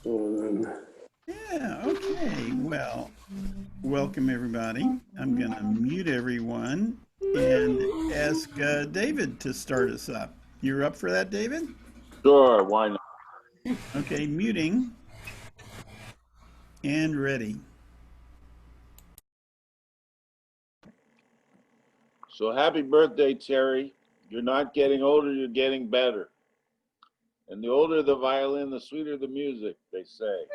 And Yeah, okay. Well, welcome everybody. I'm going to mute everyone and ask David to start us up. You're up for that, David? Sure, why not? Okay, muting and ready. So happy birthday, Terry. You're not getting older, you're getting better. And the older the violin, the sweeter the music, they say.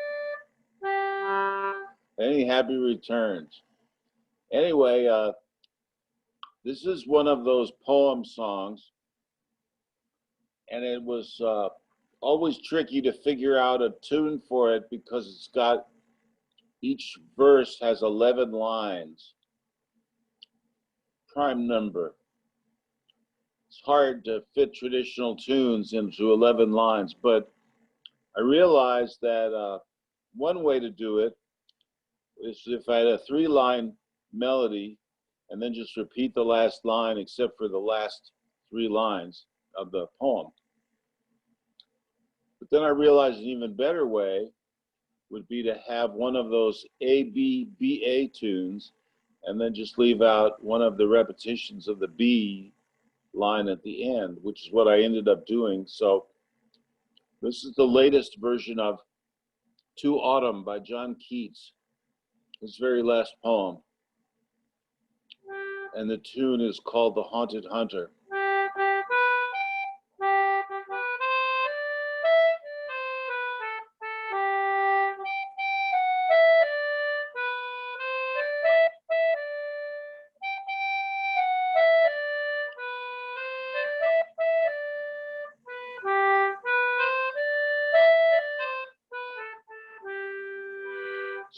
Any happy returns. Anyway, this is one of those poem songs, and it was always tricky to figure out a tune for it because it's got each verse has 11 lines, prime number. It's hard to fit traditional tunes into 11 lines, but I realized that one way to do it is if I had a 3-line melody and then just repeat the last line except for the last 3 lines of the poem. But then I realized an even better way would be to have one of those A-B-B-A tunes and then just leave out one of the repetitions of the B line at the end, which is what I ended up doing. So this is the latest version of To Autumn by John Keats, his very last poem. And the tune is called The Haunted Hunter.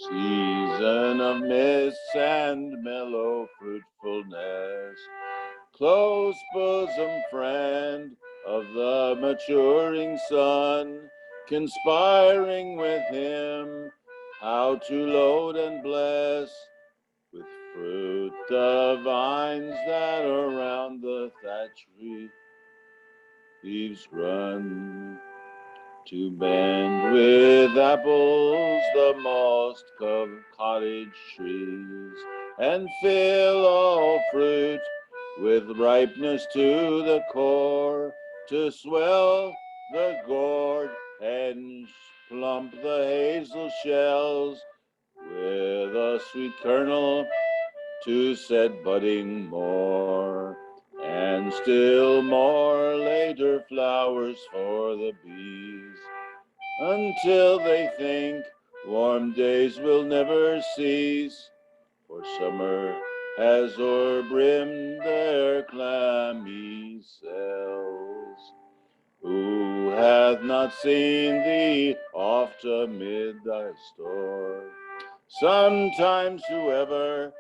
Season of mists and mellow fruitfulness, close bosom friend of the maturing sun, conspiring with him how to load and bless with fruit the vines that around the thatch leaves run. To bend with apples the moss-covered cottage trees, and fill all fruit with ripeness to the core, to swell the gourd and plump the hazel shells, with a sweet kernel to set budding more, and still more later flowers for the bees, until they think warm days will never cease, for summer has o'erbrimmed their clammy cells. Who hath not seen thee oft amid thy store? Sometimes whoever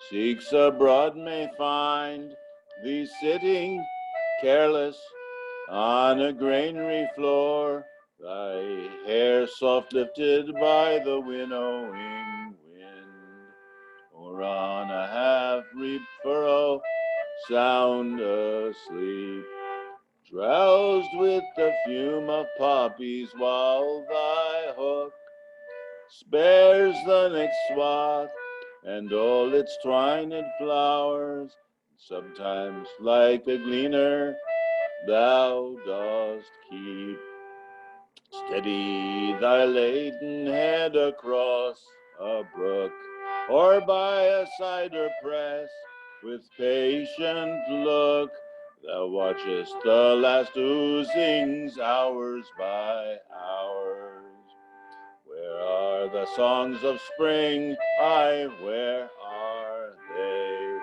seeks abroad may find thee sitting careless on a granary floor, thy hair soft lifted by the winnowing wind, or on a half-reaped furrow sound asleep, drowsed with the fume of poppies, while thy hook spares the next swath and all its twined flowers. Sometimes, like a gleaner, thou dost keep steady thy laden head across a brook, or by a cider press with patient look. Thou watchest the last oozings hours by hours. Where are the songs of spring? Aye, where are they?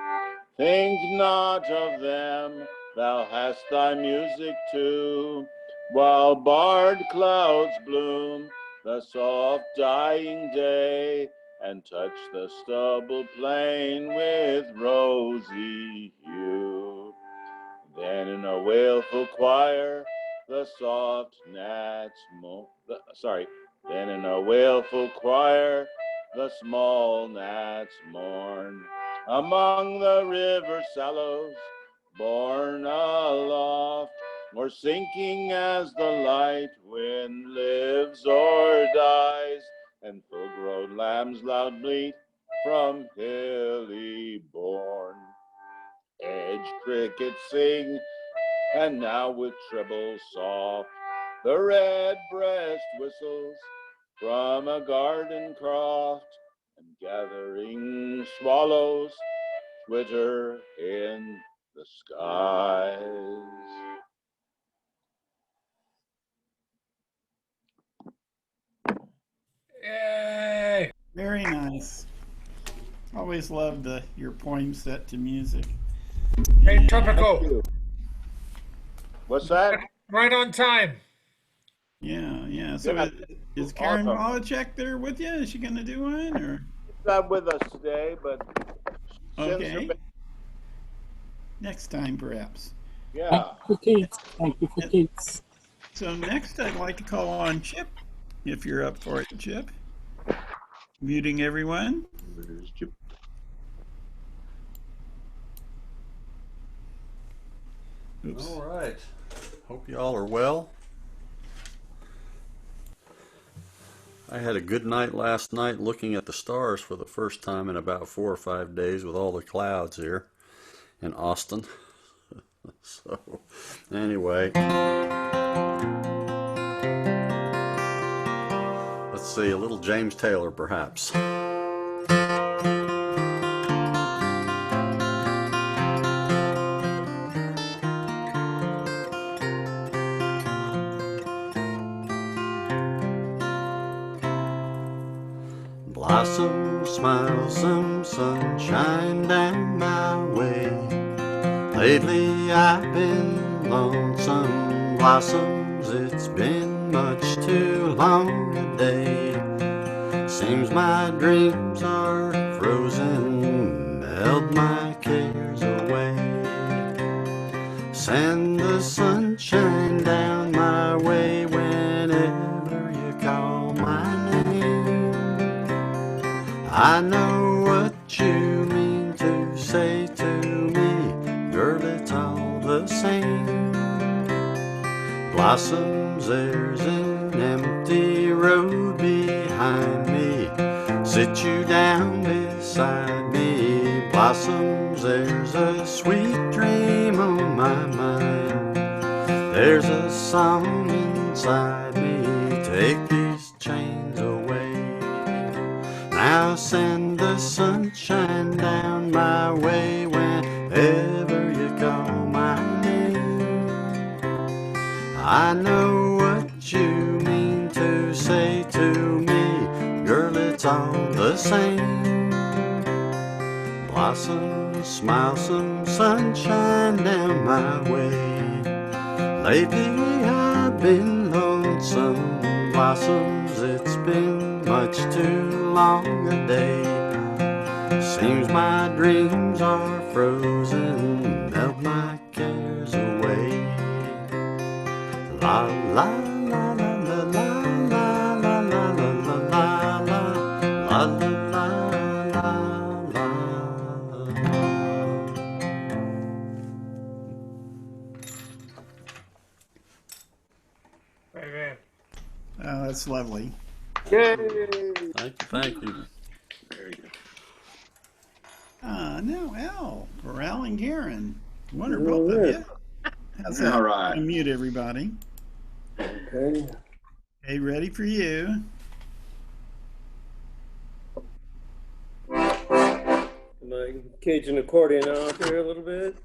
Think not of them, thou hast thy music too, while barred clouds bloom the soft dying day, and touch the stubble plain with rosy hue. Then in a wailful choir the soft gnats then in a wailful choir the small gnats mourn among the river sallows, borne aloft, or sinking as the light wind lives o'er and full-grown lambs loud bleat from hilly bourne. Edge crickets sing, and now with treble soft, the redbreast whistles from a garden croft, and gathering swallows twitter in the skies. Yay! Very nice. Always loved your poem set to music. Hey, And- Tropical, What's that? right on time. Yeah. So Yeah. is Karen Awesome. Wallachek there with you? Is she going to do one or? She's not with us today, but she sends her Okay. best. Next time, perhaps. Yeah. Thank you for Keats. So next, I'd like to call on Chip, if you're up for it, Chip. Muting everyone. Where's Chip? Oops. All right. Hope you all are well. I had a good night last night looking at the stars for the first time in about 4 or 5 days with all the clouds here in Austin. So, anyway. Let's see, a little James Taylor perhaps. Blossom, smile, some sunshine down my way. Lately I've been lonesome. Blossoms, it's been much too long a day. Seems my dreams are frozen, melt my cares away. Send the sunshine down my way whenever you call my name. I know what you mean to say to me, girl, it's all the same. Blossoms, there's an empty road behind me. Sit you down beside me. Blossoms, there's a sweet dream on my mind. There's a song inside me, take these chains away. Now send the sunshine down my way whenever you call my name. I know what you mean to say to me, girl, it's all the same. Blossom, smile, some sunshine down my way. Lately I've been lonesome. Blossoms, it's been much too long a day. Seems my dreams are frozen, melt my cares away. La la la la la la la la la la la la la la la. Amen. Oh, that's lovely. Yay! Thank you. Very good. Now Al, or Al and Karen. One or both of you. How's that? All right. Unmute everybody. Okay. Okay, ready for you. My Cajun accordion out here a little bit.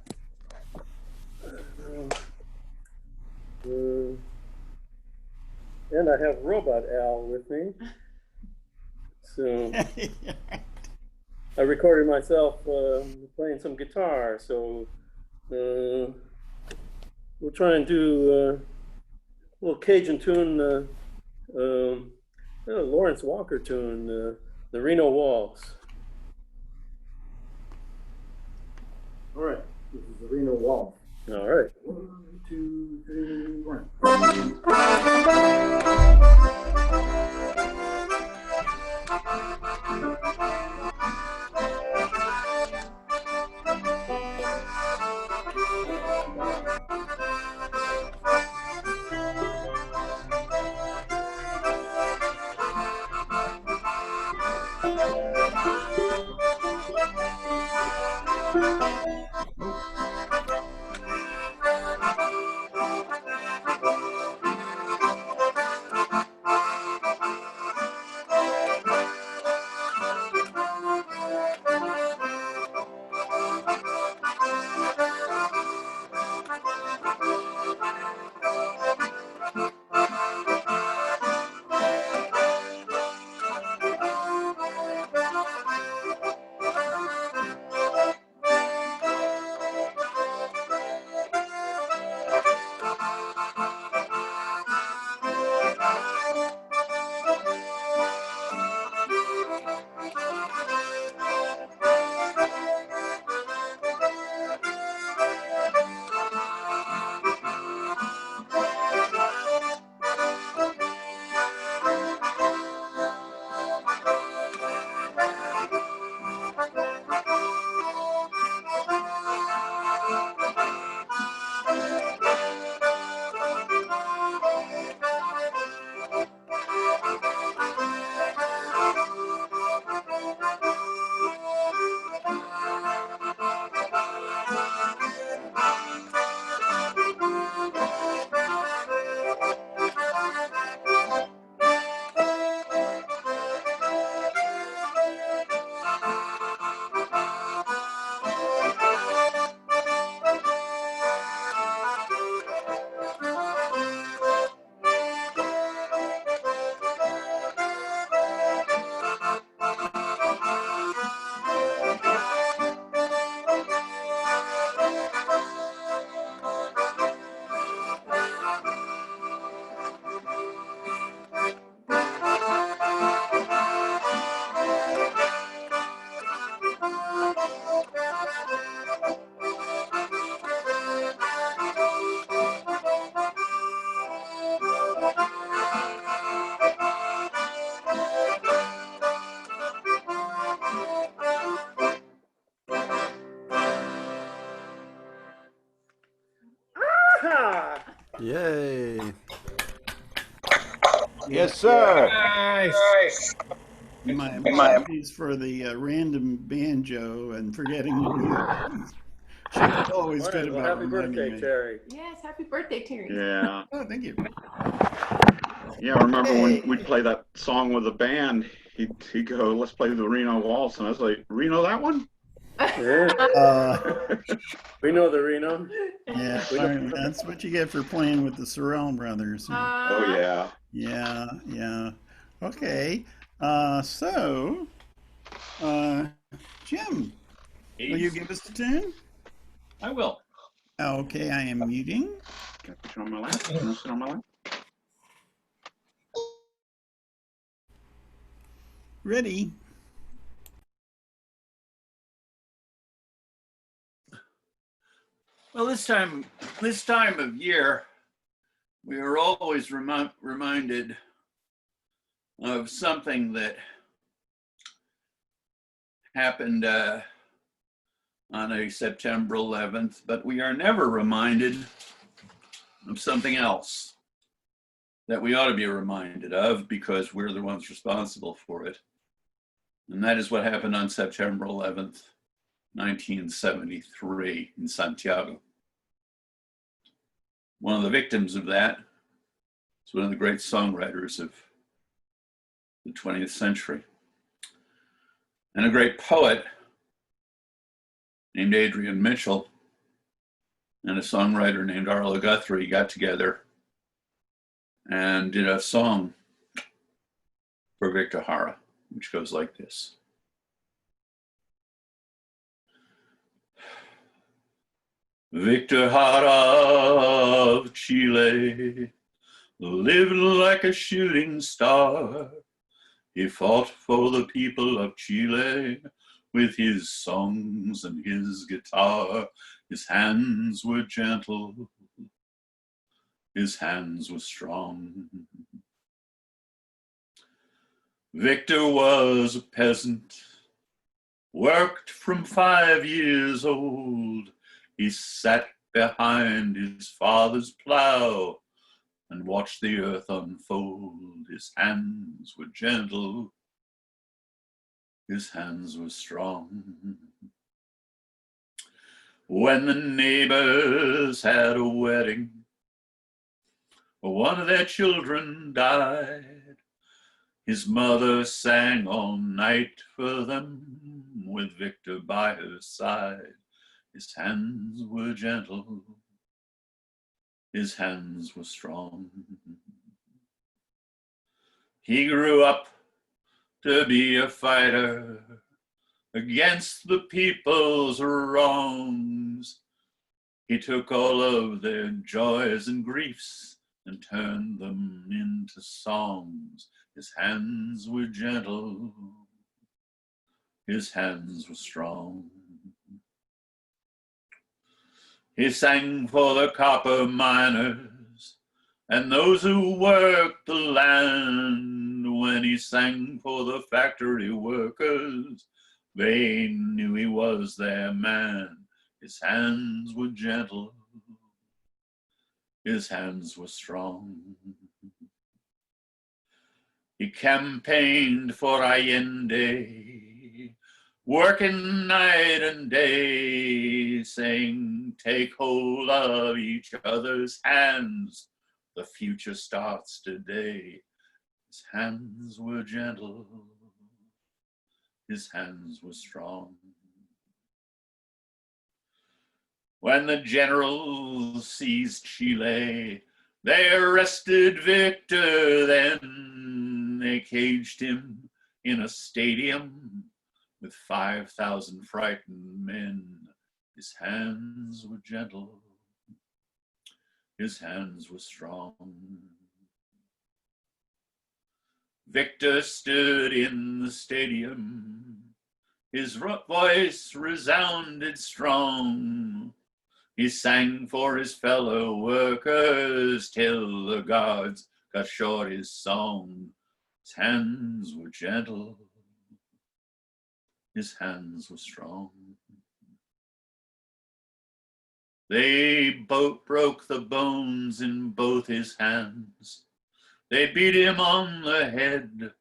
And I have Robot Al with me. So I recorded myself playing some guitar. So we'll try and do a little Cajun tune, Lawrence Walker tune, the Reno Waltz. All right, this is the Reno Waltz. All right. 1, 2, 3, 1. Yay. Yes, sir. Nice. My apologies for the random banjo and forgetting to mute. She's always good Well, about happy reminding birthday, me. Terry. Yes, happy birthday, Terry. Yeah. Oh, thank you. Yeah, I remember when Hey. we'd play that song with the band, he'd go, let's play the Reno Waltz. And I was like, Reno, that one? Yeah, we know the Reno. Yeah, We know. that's what you get for playing with the Sorrell brothers. Oh, yeah. Yeah, yeah. Okay. So, Jim, will you give us the tune? I will. Okay, I am muting. Can I put you on my lap? Can I sit on my lap? Ready. Well, this time of year, we are always reminded of something that happened on a September 11th, but we are never reminded of something else that we ought to be reminded of because we're the ones responsible for it. And that is what happened on September 11th, 1973 in Santiago. One of the victims of that is one of the great songwriters of the 20th century and a great poet named Adrian Mitchell and a songwriter named Arlo Guthrie got together and did a song for Victor Jara, which goes like this. Victor Jara of Chile, living like a shooting star, he fought for the people of Chile with his songs and his guitar. His hands were gentle, his hands were strong. Victor was a peasant, worked from 5 years old. He sat behind his father's plow and watched the earth unfold. His hands were gentle, his hands were strong. When the neighbors had a wedding, one of their children died. His mother sang all night for them with Victor by her side. His hands were gentle, his hands were strong. He grew up to be a fighter against the people's wrongs. He took all of their joys and griefs and turned them into songs. His hands were gentle, his hands were strong. He sang for the copper miners and those who worked the land. When he sang for the factory workers, they knew he was their man. His hands were gentle, his hands were strong. He campaigned for Allende, working night and day, saying, take hold of each other's hands, the future starts today. His hands were gentle, his hands were strong. When the generals seized Chile, they arrested Victor then. They caged him in a stadium with 5,000 frightened men. His hands were gentle, his hands were strong. Victor stood in the stadium, his voice resounded strong. He sang for his fellow workers till the guards cut short his song. His hands were gentle, his hands were strong. They both broke the bones in both his hands. They beat him on the head.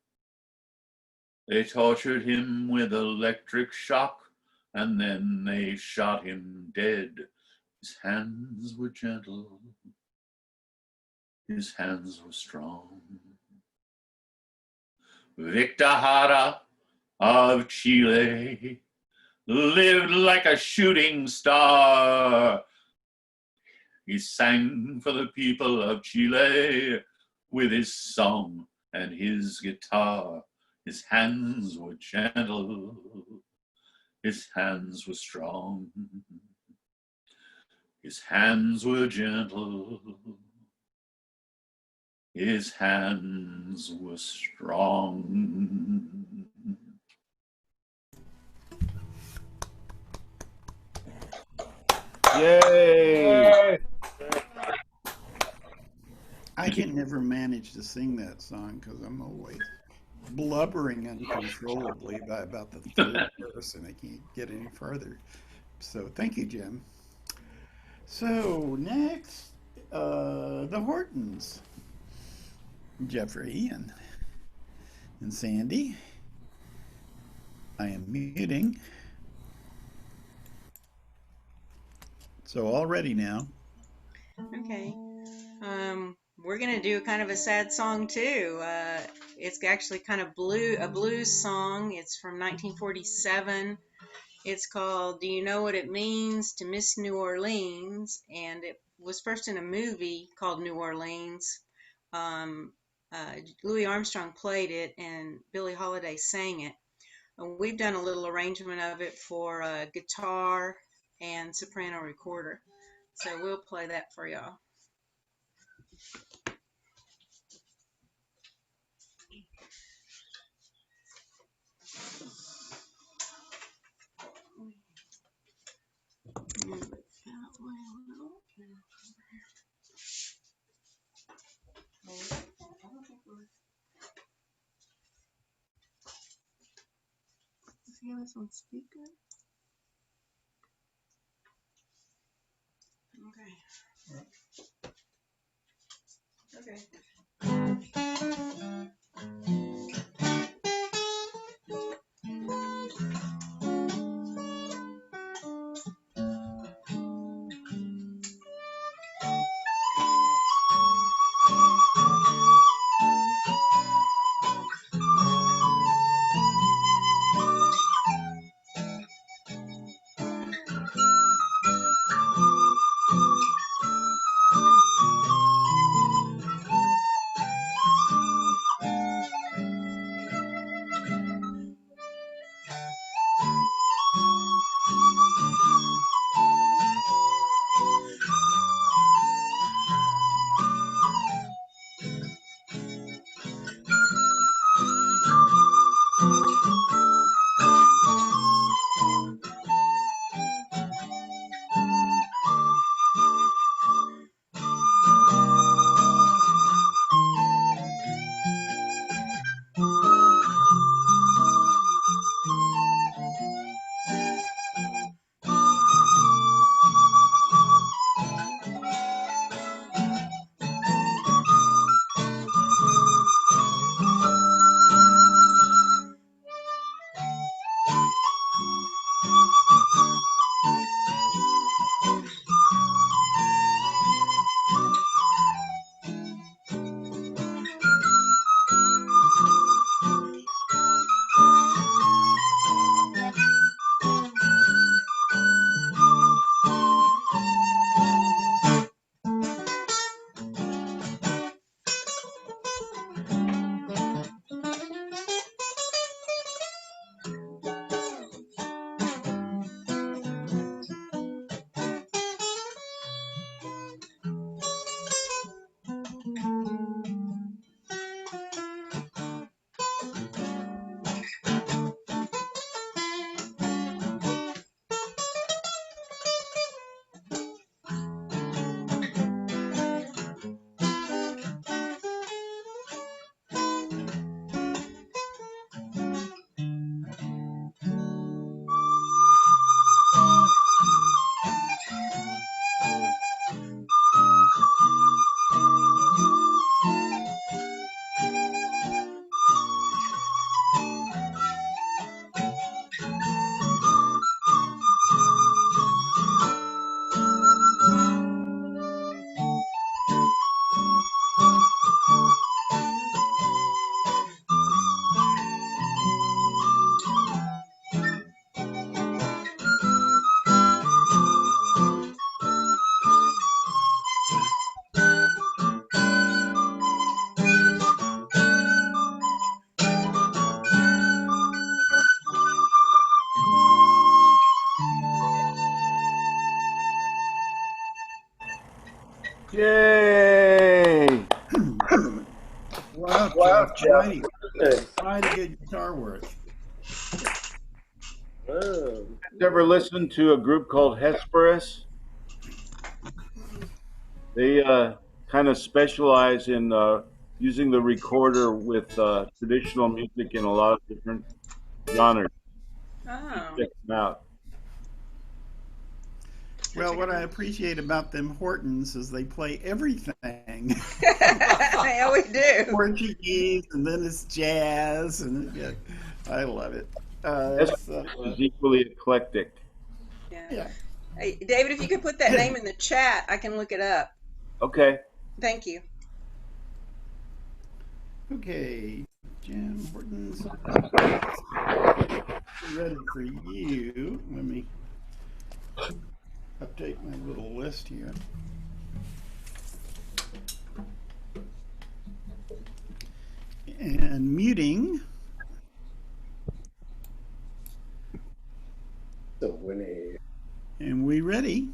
They tortured him with electric shock, and then they shot him dead. His hands were gentle. His hands were strong. Victor Jara of Chile lived like a shooting star. He sang for the people of Chile with his song and his guitar. His hands were gentle. His hands were strong. His hands were gentle. His hands were strong. Yay! I can never manage to sing that song because I'm always blubbering uncontrollably by about the third verse, and I can't get any further. So thank you, Jim. So next, the Hortons. Jeffrey and Sandy. I am muting. So all ready now. Okay. We're gonna do kind of a sad song too. It's actually kind of a blues song. It's from 1947. It's called "Do You Know What It Means to Miss New Orleans?" And it was first in a movie called New Orleans. Louis Armstrong played it, and Billie Holiday sang it. And we've done a little arrangement of it for guitar and soprano recorder. So we'll play that for y'all. Move it that way a little. Is he this on speaker? Okay. enough, Jeff. Mighty, Hey. mighty good guitar work. Oh. You ever listened to a group called Hesperus? They kind of specialize in using the recorder with traditional music in a lot of different genres. Oh. Check them out. Well, what I appreciate about them Hortons is they play everything. Yeah, we do. Portuguese, and then it's jazz, and yeah, I love it. Hesperus is equally eclectic. Yeah. Yeah. Hey, David, if you could put that name in the chat, I can look it up. Okay. Thank you. Okay, Jim Hortons. Ready for you. Let me update my little list here. And muting. So Winnie. And we ready?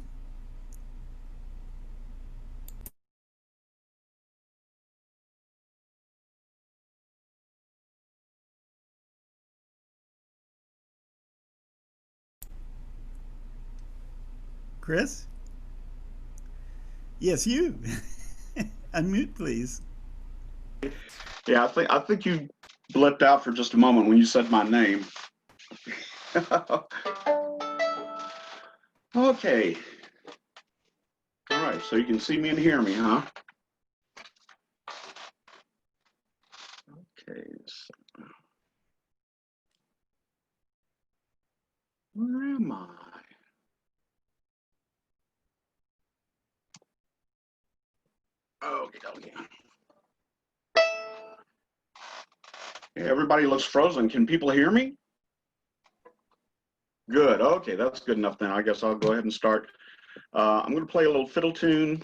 Chris? Yes, you. Unmute, please. Yeah, I think you blipped out for just a moment when you said my name. Okay. All right, so you can see me and hear me, huh? Okay. So where am I? Okay, okay. Yeah, everybody looks frozen. Can people hear me? Good. Okay, that's good enough then. I guess I'll go ahead and start. I'm going to play a little fiddle tune,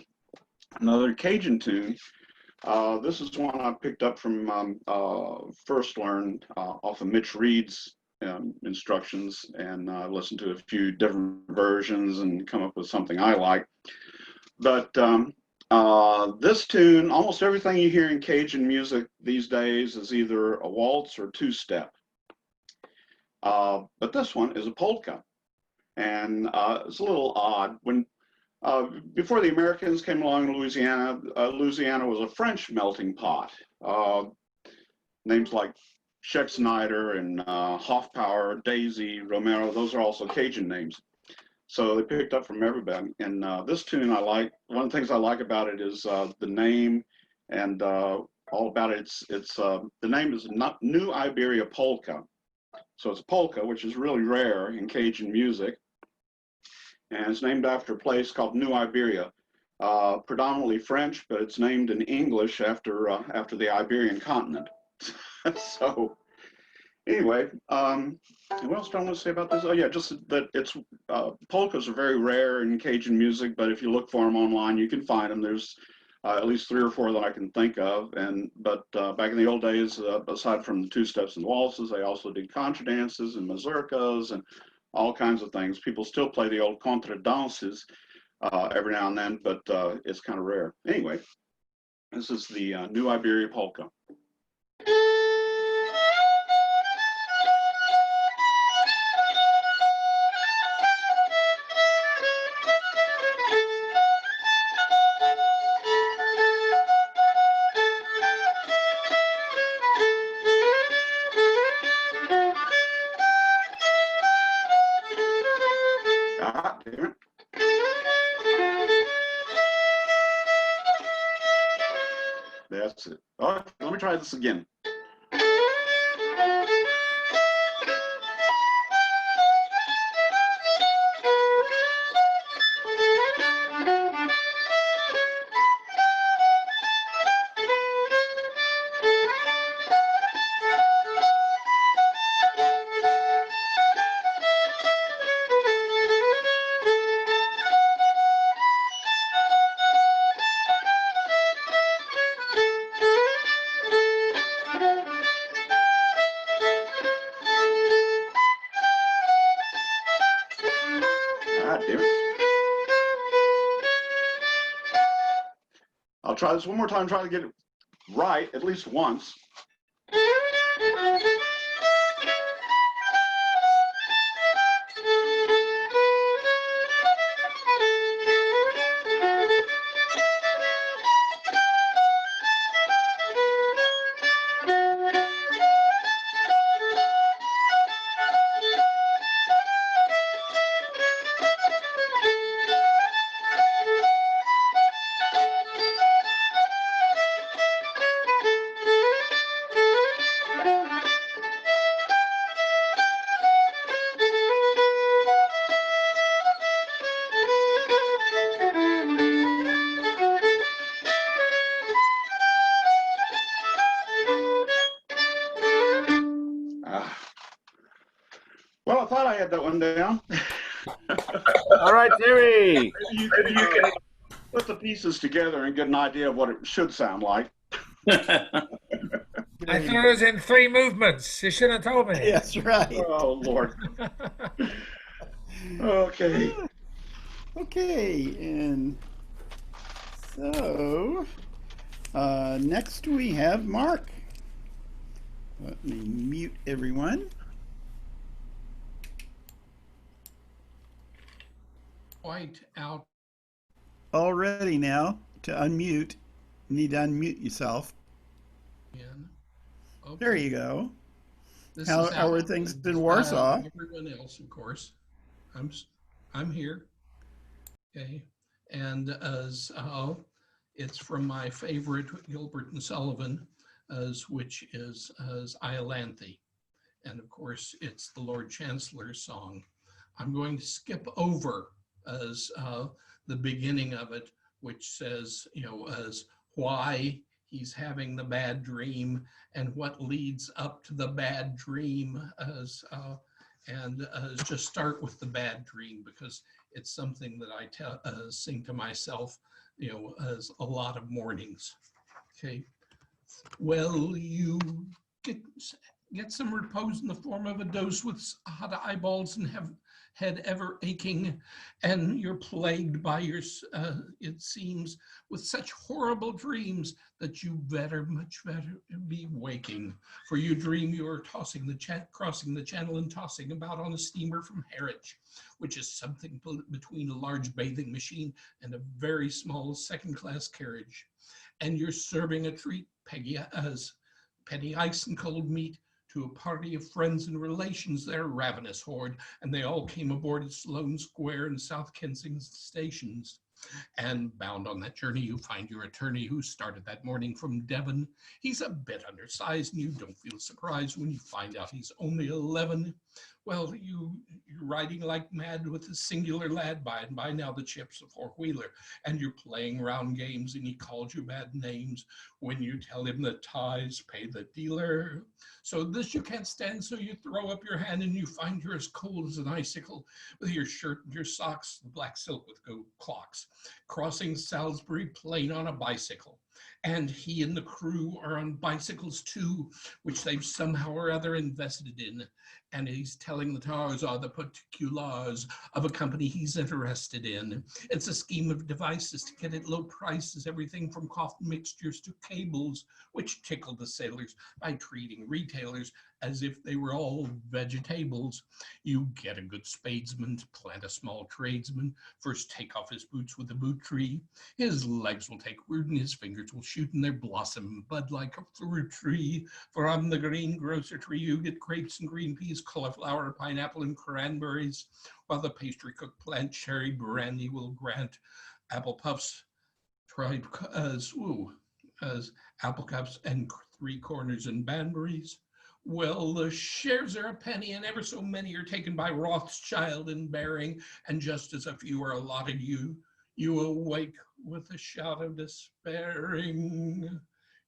another Cajun tune. This is one I picked up from First Learn off of Mitch Reed's instructions, and I listened to a few different versions and come up with something I like. But this tune, almost everything you hear in Cajun music these days is either a waltz or two-step. But this one is a polka, and it's a little odd. When before the Americans came along in Louisiana, Louisiana was a French melting pot. Names like Sheck Snyder and Hoffpower, Daisy, Romero, those are also Cajun names. So they picked up from everybody. And this tune I like. One of the things I like about it is the name and all about it. The name is New Iberia Polka. So it's a polka, which is really rare in Cajun music. And it's named after a place called New Iberia, predominantly French, but it's named in English after the Iberian continent. So anyway, what else do I want to say about this? Oh yeah, just that it's polkas are very rare in Cajun music, but if you look for them online, you can find them. There's at least 3 or 4 that I can think of. But back in the old days, aside from the two steps and waltzes, they also did contra dances and mazurkas and all kinds of things. People still play the old contra dances every now and then, but it's kind of rare. Anyway, this is the New Iberia Polka. Ah, damn it. That's it. All right, let me try this again. Ah, damn it. I'll try this one more time, try to get it right at least once. Well, I thought I had that one down. All right, Terry. You can put the pieces together and get an idea of what it should sound like. I thought it was in 3 movements. You should have told me. That's right. Oh, Lord. Okay. Okay, and so next we have Mark. Let me mute everyone. White out. All ready now to unmute. You need to unmute yourself. In. Okay. There you go. This How is are Alan. things in Warsaw? Everyone else, of course. I'm here. Okay, and as it's from my favorite Gilbert and Sullivan, which is as Iolanthe, and of course it's the Lord Chancellor's song. I'm going to skip over as the beginning of it, which says, as why he's having the bad dream and what leads up to the bad dream, and just start with the bad dream because it's something that I sing to myself, as a lot of mornings. Okay. Well, you get some repose in the form of a dose with hot eyeballs and have head ever aching, and you're plagued by it seems, with such horrible dreams that you much better be waking. For you dream you are crossing the channel and tossing about on a steamer from Harwich, which is something between a large bathing machine and a very small second-class carriage. And you're serving a treat, penny ice and cold meat, to a party of friends and relations, their ravenous horde, and they all came aboard at Sloane Square and South Kensington stations. And bound on that journey, you find your attorney who started that morning from Devon. He's a bit undersized, and you don't feel surprised when you find out he's only 11. Well, you're riding like mad with a singular lad by and by now the chip's a four-wheeler, and you're playing round games, and he calls you bad names when you tell him the ties pay the dealer. So this you can't stand, so you throw up your hand and you find you're as cold as an icicle with your shirt and your socks, black silk with gold clocks, crossing Salisbury Plain on a bicycle. And he and the crew are on bicycles too, which they've somehow or other invested in. And he's telling the Tarzan the particulars of a company he's interested in. It's a scheme of devices to get at low prices, everything from coffin mixtures to cables, which tickle the sailors by treating retailers as if they were all vegetables. You get a good spadesman to plant a small tradesman, first take off his boots with a boot tree. His legs will take root and his fingers will shoot in their blossom bud like a fruit tree. For on the greengrocer tree you get grapes and green peas, cauliflower, pineapple, and cranberries, while the pastry cook plant cherry brandy will grant apple puffs, tried as apple cups and 3 corners and Banburys. Well, the shares are a penny, and ever so many are taken by Rothschild and Baring, and just as a few are allotted you awake with a shout of despairing.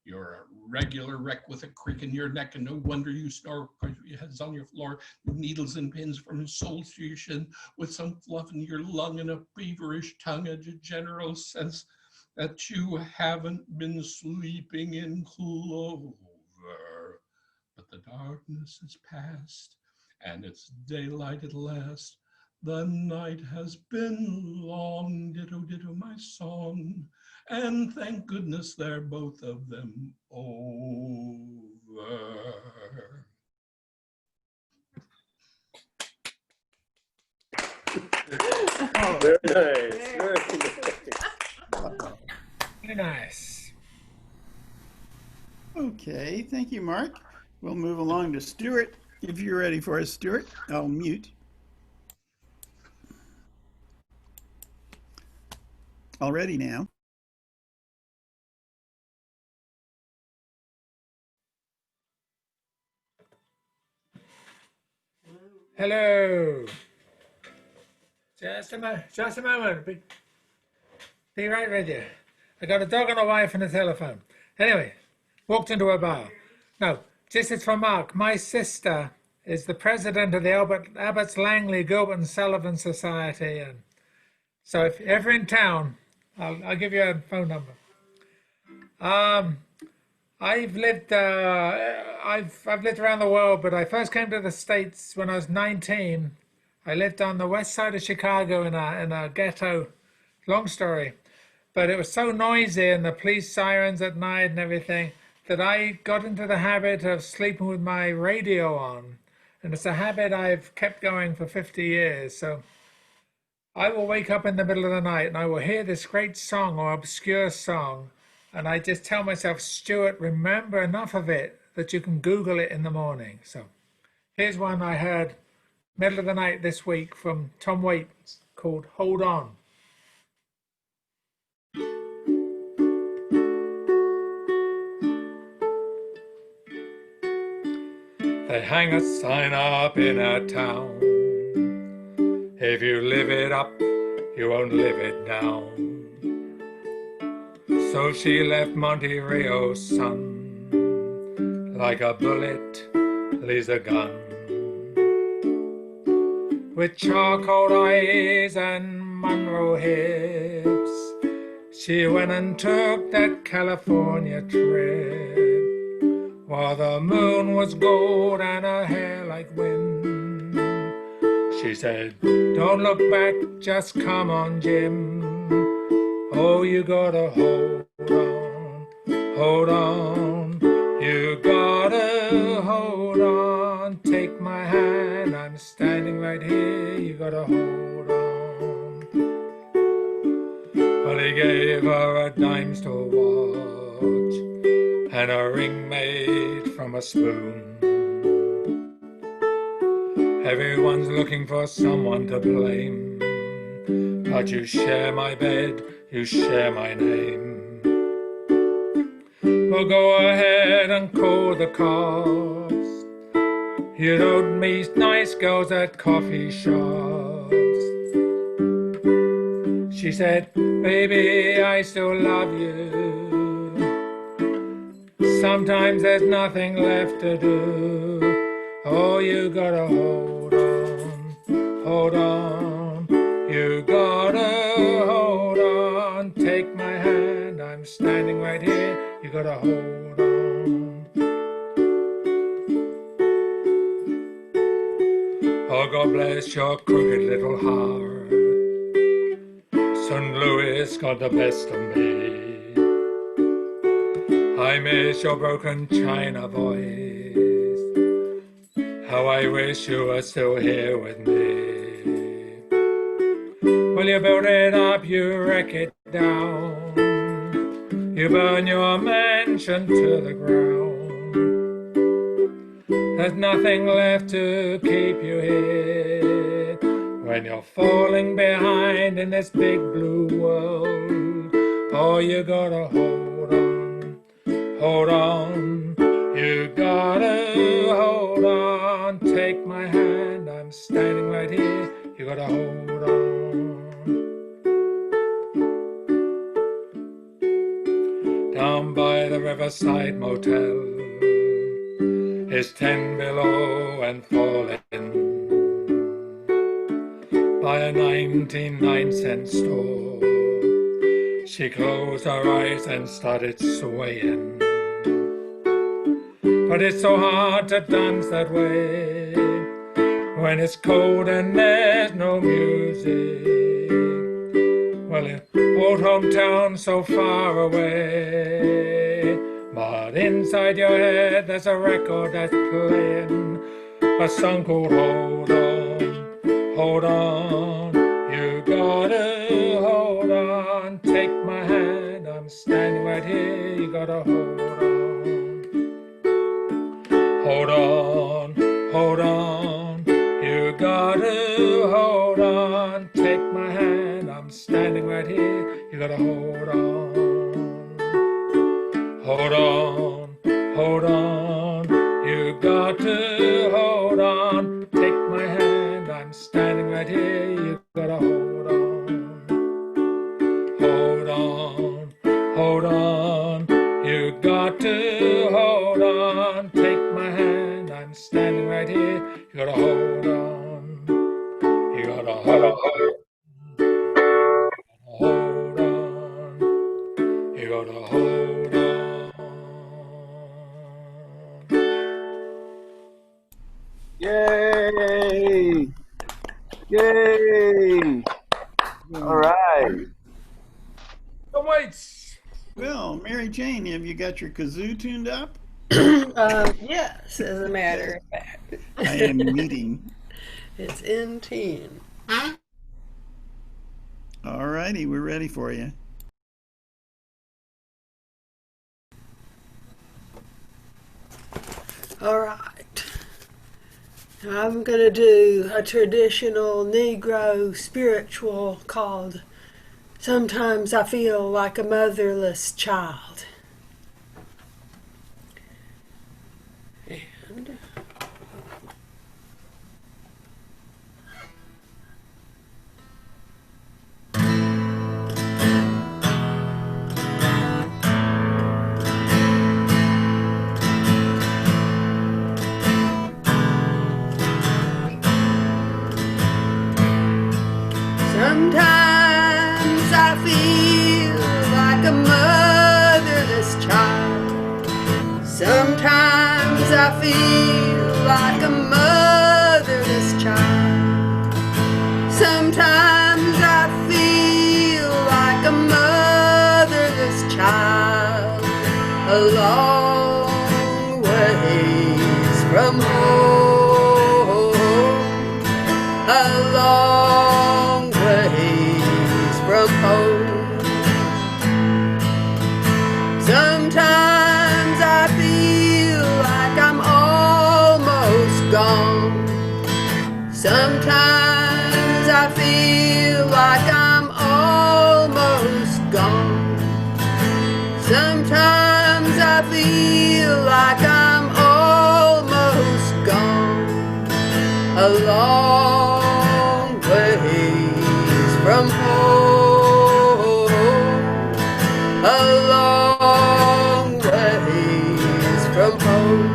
You're a regular wreck with a crick in your neck, and no wonder you snore, because your head's on your floor, needles and pins from his soul to your shin, with some fluff in your lung and a feverish tongue, and a general sense that you haven't been sleeping in clover. But the darkness is past, and it's daylight at last. The night has been long, ditto, ditto, my song, and thank goodness they're both of them over. Very nice. Very nice. Very nice. Okay, thank you, Mark. We'll move along to Stuart. If you're ready for us, Stuart, I'll mute. All ready now. Hello. Just a moment. Be right with you. I got a dog and a wife and a telephone. Anyway, walked into a bar. No, this is for Mark. My sister is the president of the Abbots Langley Gilbert and Sullivan Society. And so if you're ever in town, I'll give you a phone number. I've lived around the world, but I first came to the States when I was 19. I lived on the west side of Chicago in a ghetto. Long story, but it was so noisy and the police sirens at night and everything that I got into the habit of sleeping with my radio on. And it's a habit I've kept going for 50 years. So I will wake up in the middle of the night and I will hear this great song or obscure song. And I just tell myself, Stuart, remember enough of it that you can Google it in the morning. So here's one I heard middle of the night this week from Tom Waits called Hold On. They hang a sign up in our town. If you live it up, you won't live it down. So she left Monte Rio's son, like a bullet leaves a gun. With charcoal eyes and Monroe hips, she went and took that California trip. While the moon was gold and her hair like wind, she said, don't look back, just come on, Jim. Oh, you gotta hold on, you gotta hold on. Take my hand, I'm standing right here, you gotta hold on. Well, he gave her a dime store watch and a ring made from a spoon. Everyone's looking for someone to blame, but you share my bed, you share my name. Well, go ahead and call the cops. You don't meet nice girls at coffee shops. She said, baby, I still love you. Sometimes there's nothing left to do. Oh, you gotta hold on, you gotta hold on. Take my hand, I'm standing right here, you gotta hold on. Oh, God bless your crooked little heart. St. Louis got the best of me. I miss your broken China voice. How I wish you were still here with me. Well, you build it up, you wreck it down. You burn your mansion to the ground. There's nothing left to keep you here when you're falling behind in this big blue world. Oh, you gotta hold on, you gotta hold on. Take my hand, I'm standing right here, you gotta hold on. Down by the Riverside Motel, it's 10 below and falling by a 99-cent store. She closed her eyes and started swaying. But it's so hard to dance that way when it's cold and there's no music. Well, old hometown so far away, but inside your head there's a record that's playing a song called Hold On, you gotta hold on. Take my hand, I'm standing right here, you gotta hold on. Hold on, you gotta hold on. Take my hand, I'm standing right here, you gotta hold on. Hold on, you got to hold on. Take my hand, I'm standing right here, you gotta hold on. Hold on, you got to hold on. Take my hand, I'm standing standing right here. You gotta hold on. You gotta hold on. Hold on. You gotta hold on. Yay! Yay! All right. Come waits. Well, Mary Jane, have you got your kazoo tuned up? Yes, as a matter of fact. I am meeting. It's in tune. All righty, we're ready for you. All right. I'm going to do a traditional Negro spiritual called Sometimes I Feel Like a Motherless Child. And sometimes I feel like a motherless child. Sometimes I feel like a motherless child. Sometimes I feel like a motherless child. A long ways from home. A long ways from home. Sometimes I feel like I'm almost gone. Sometimes I feel like I'm almost gone. Sometimes I feel like I'm almost gone. A long ways from home. A long ways from home.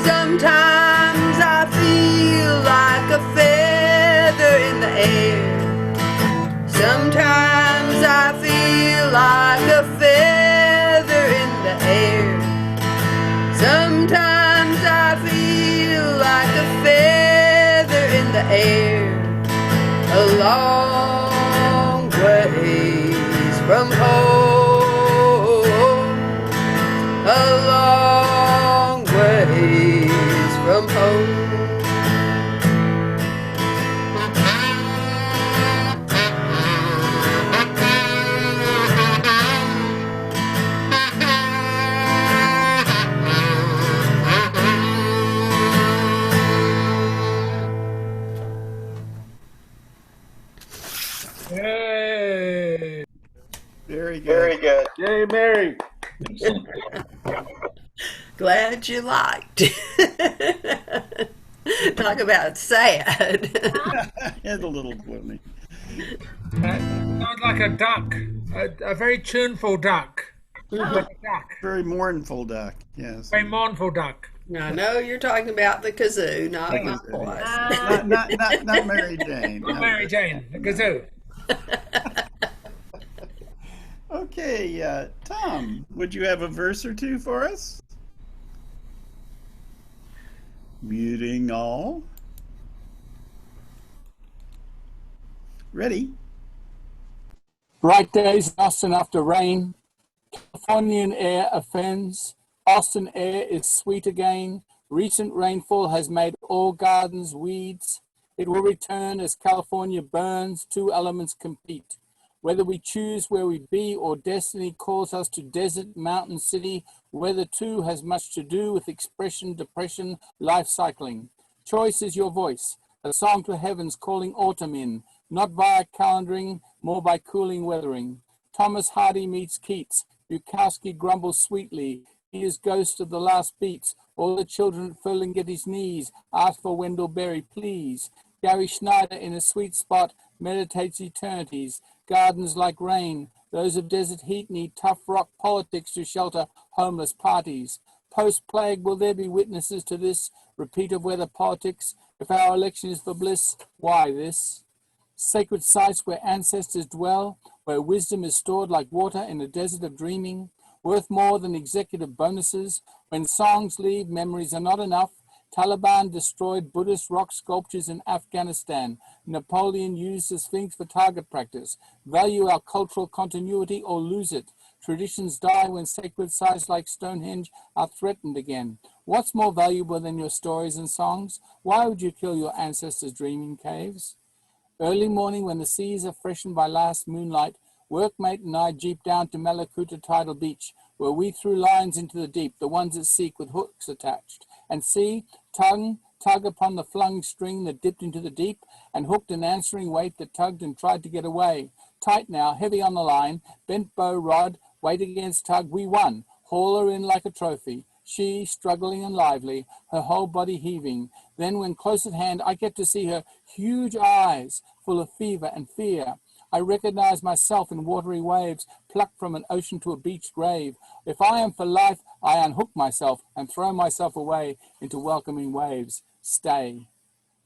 Sometimes I feel like a feather in the air. Sometimes I feel like a feather in the air. Sometimes I feel like a feather in the air. A long ways from home. A long ways from home. Yay. Very good. Very good. Yay, Mary. Glad you liked. Talk about sad. It's a little gloomy. Sounds like a duck, a very tuneful duck. Like a duck. Very mournful duck, yes. Very mournful duck. I know you're talking about the kazoo, not The my kazoo, voice. Not Mary Jane. Not Mary Jane, the kazoo. Okay, Tom, would you have a verse or two for us? Muting all. Ready? Bright days Austin after rain. Californian air offends. Austin air is sweet again. Recent rainfall has made all gardens weeds. It will return as California burns. Two elements compete. Whether we choose where we be or destiny calls us to desert, mountain, city, weather too has much to do with expression, depression, life cycling. Choice is your voice, a song to heavens calling autumn in, not via calendaring, more by cooling weathering. Thomas Hardy meets Keats, Bukowski grumbles sweetly, he is ghost of the last beats, all the children at Ferlinghetti's knees ask for Wendell Berry, please. Gary Schneider in a sweet spot meditates eternities, gardens like rain, those of desert heat need tough rock politics to shelter homeless parties. Post-plague, will there be witnesses to this repeat of weather politics? If our election is for bliss, why this? Sacred sites where ancestors dwell, where wisdom is stored like water in a desert of dreaming, worth more than executive bonuses. When songs leave, memories are not enough. Taliban destroyed Buddhist rock sculptures in Afghanistan. Napoleon used the Sphinx for target practice. Value our cultural continuity or lose it. Traditions die when sacred sites like Stonehenge are threatened again. What's more valuable than your stories and songs? Why would you kill your ancestors' dreaming caves? Early morning when the seas are freshened by last moonlight, workmate and I jeep down to Malakuta Tidal Beach, where we threw lines into the deep, the ones that seek with hooks attached. And see, tug upon the flung string that dipped into the deep, and hooked an answering weight that tugged and tried to get away. Tight now, heavy on the line, bent bow rod, weight against tug, we won. Haul her in like a trophy. She, struggling and lively, her whole body heaving. Then when close at hand, I get to see her huge eyes full of fever and fear. I recognize myself in watery waves, plucked from an ocean to a beach grave. If I am for life, I unhook myself and throw myself away into welcoming waves. Stay.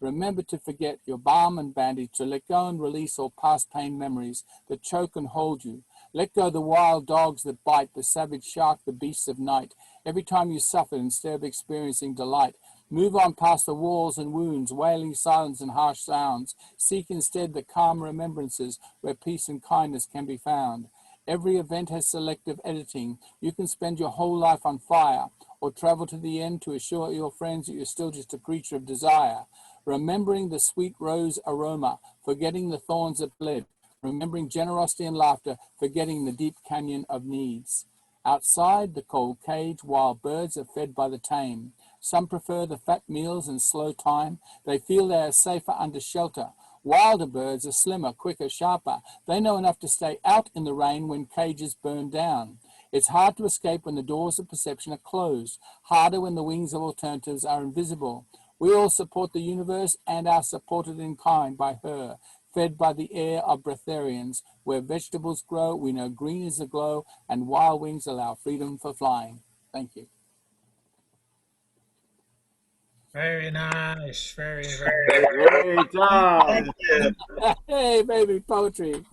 Remember to forget your balm and bandage, to let go and release all past pain memories that choke and hold you. Let go the wild dogs that bite, the savage shark, the beasts of night. Every time you suffer instead of experiencing delight, move on past the walls and wounds, wailing silence and harsh sounds. Seek instead the calm remembrances where peace and kindness can be found. Every event has selective editing. You can spend your whole life on fire, or travel to the end to assure your friends that you're still just a creature of desire. Remembering the sweet rose aroma, forgetting the thorns that bled. Remembering generosity and laughter, forgetting the deep canyon of needs. Outside the cold cage, wild birds are fed by the tame. Some prefer the fat meals and slow time. They feel they are safer under shelter. Wilder birds are slimmer, quicker, sharper. They know enough to stay out in the rain when cages burn down. It's hard to escape when the doors of perception are closed. Harder when the wings of alternatives are invisible. We all support the universe and are supported in kind by her. Fed by the air of breatharians. Where vegetables grow, we know green is the glow, and wild wings allow freedom for flying. Thank you. Very nice. Very Great job. Hey, baby, poetry.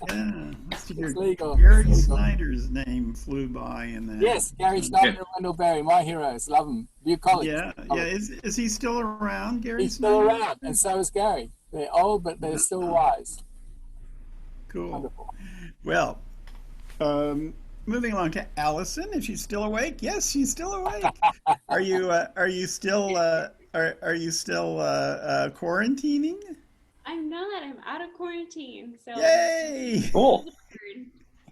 Yeah, let's see It's here. legal. Gary It's legal. Snyder's name flew by in that. Yes, Gary Schneider and Wendell Berry, my heroes. Love them. Bucolic. Yeah, yeah. Is he still around, Gary He's still Snyder? around, and so is Gary. They're old, but they're still wise. Cool. Wonderful. Well, moving along to Allison. Is she still awake? Yes, she's still awake. Are you still quarantining? I'm not. I'm out of quarantine. So Yay! Cool.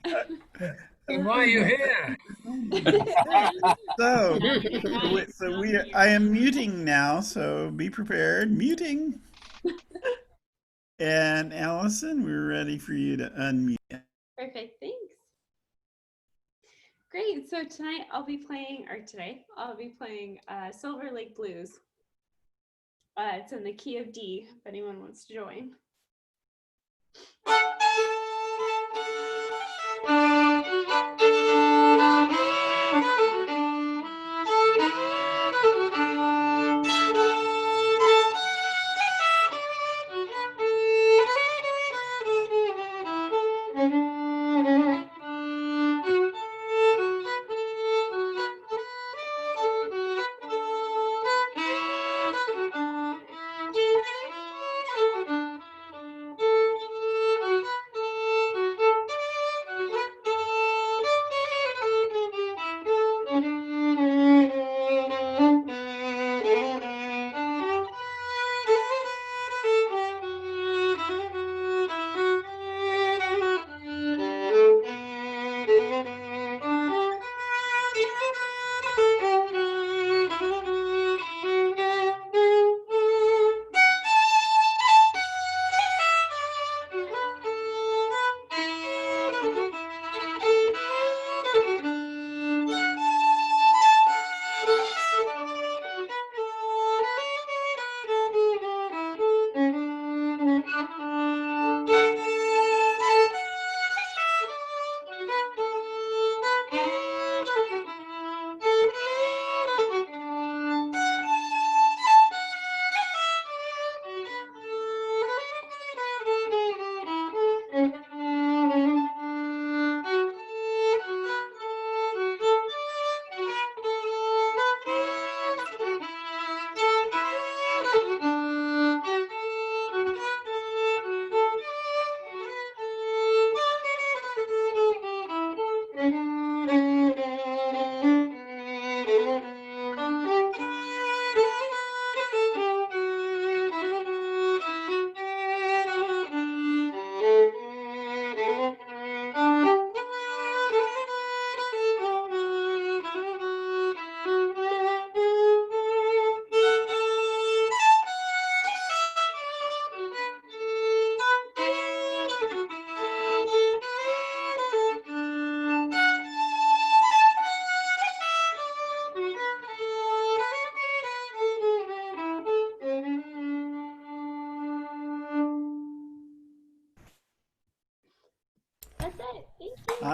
And why are you here? So I am muting now, so be prepared. Muting. And Allison, we're ready for you to unmute. Perfect. Thanks. Great. So today I'll be playing Silver Lake Blues. It's in the key of D, if anyone wants to join.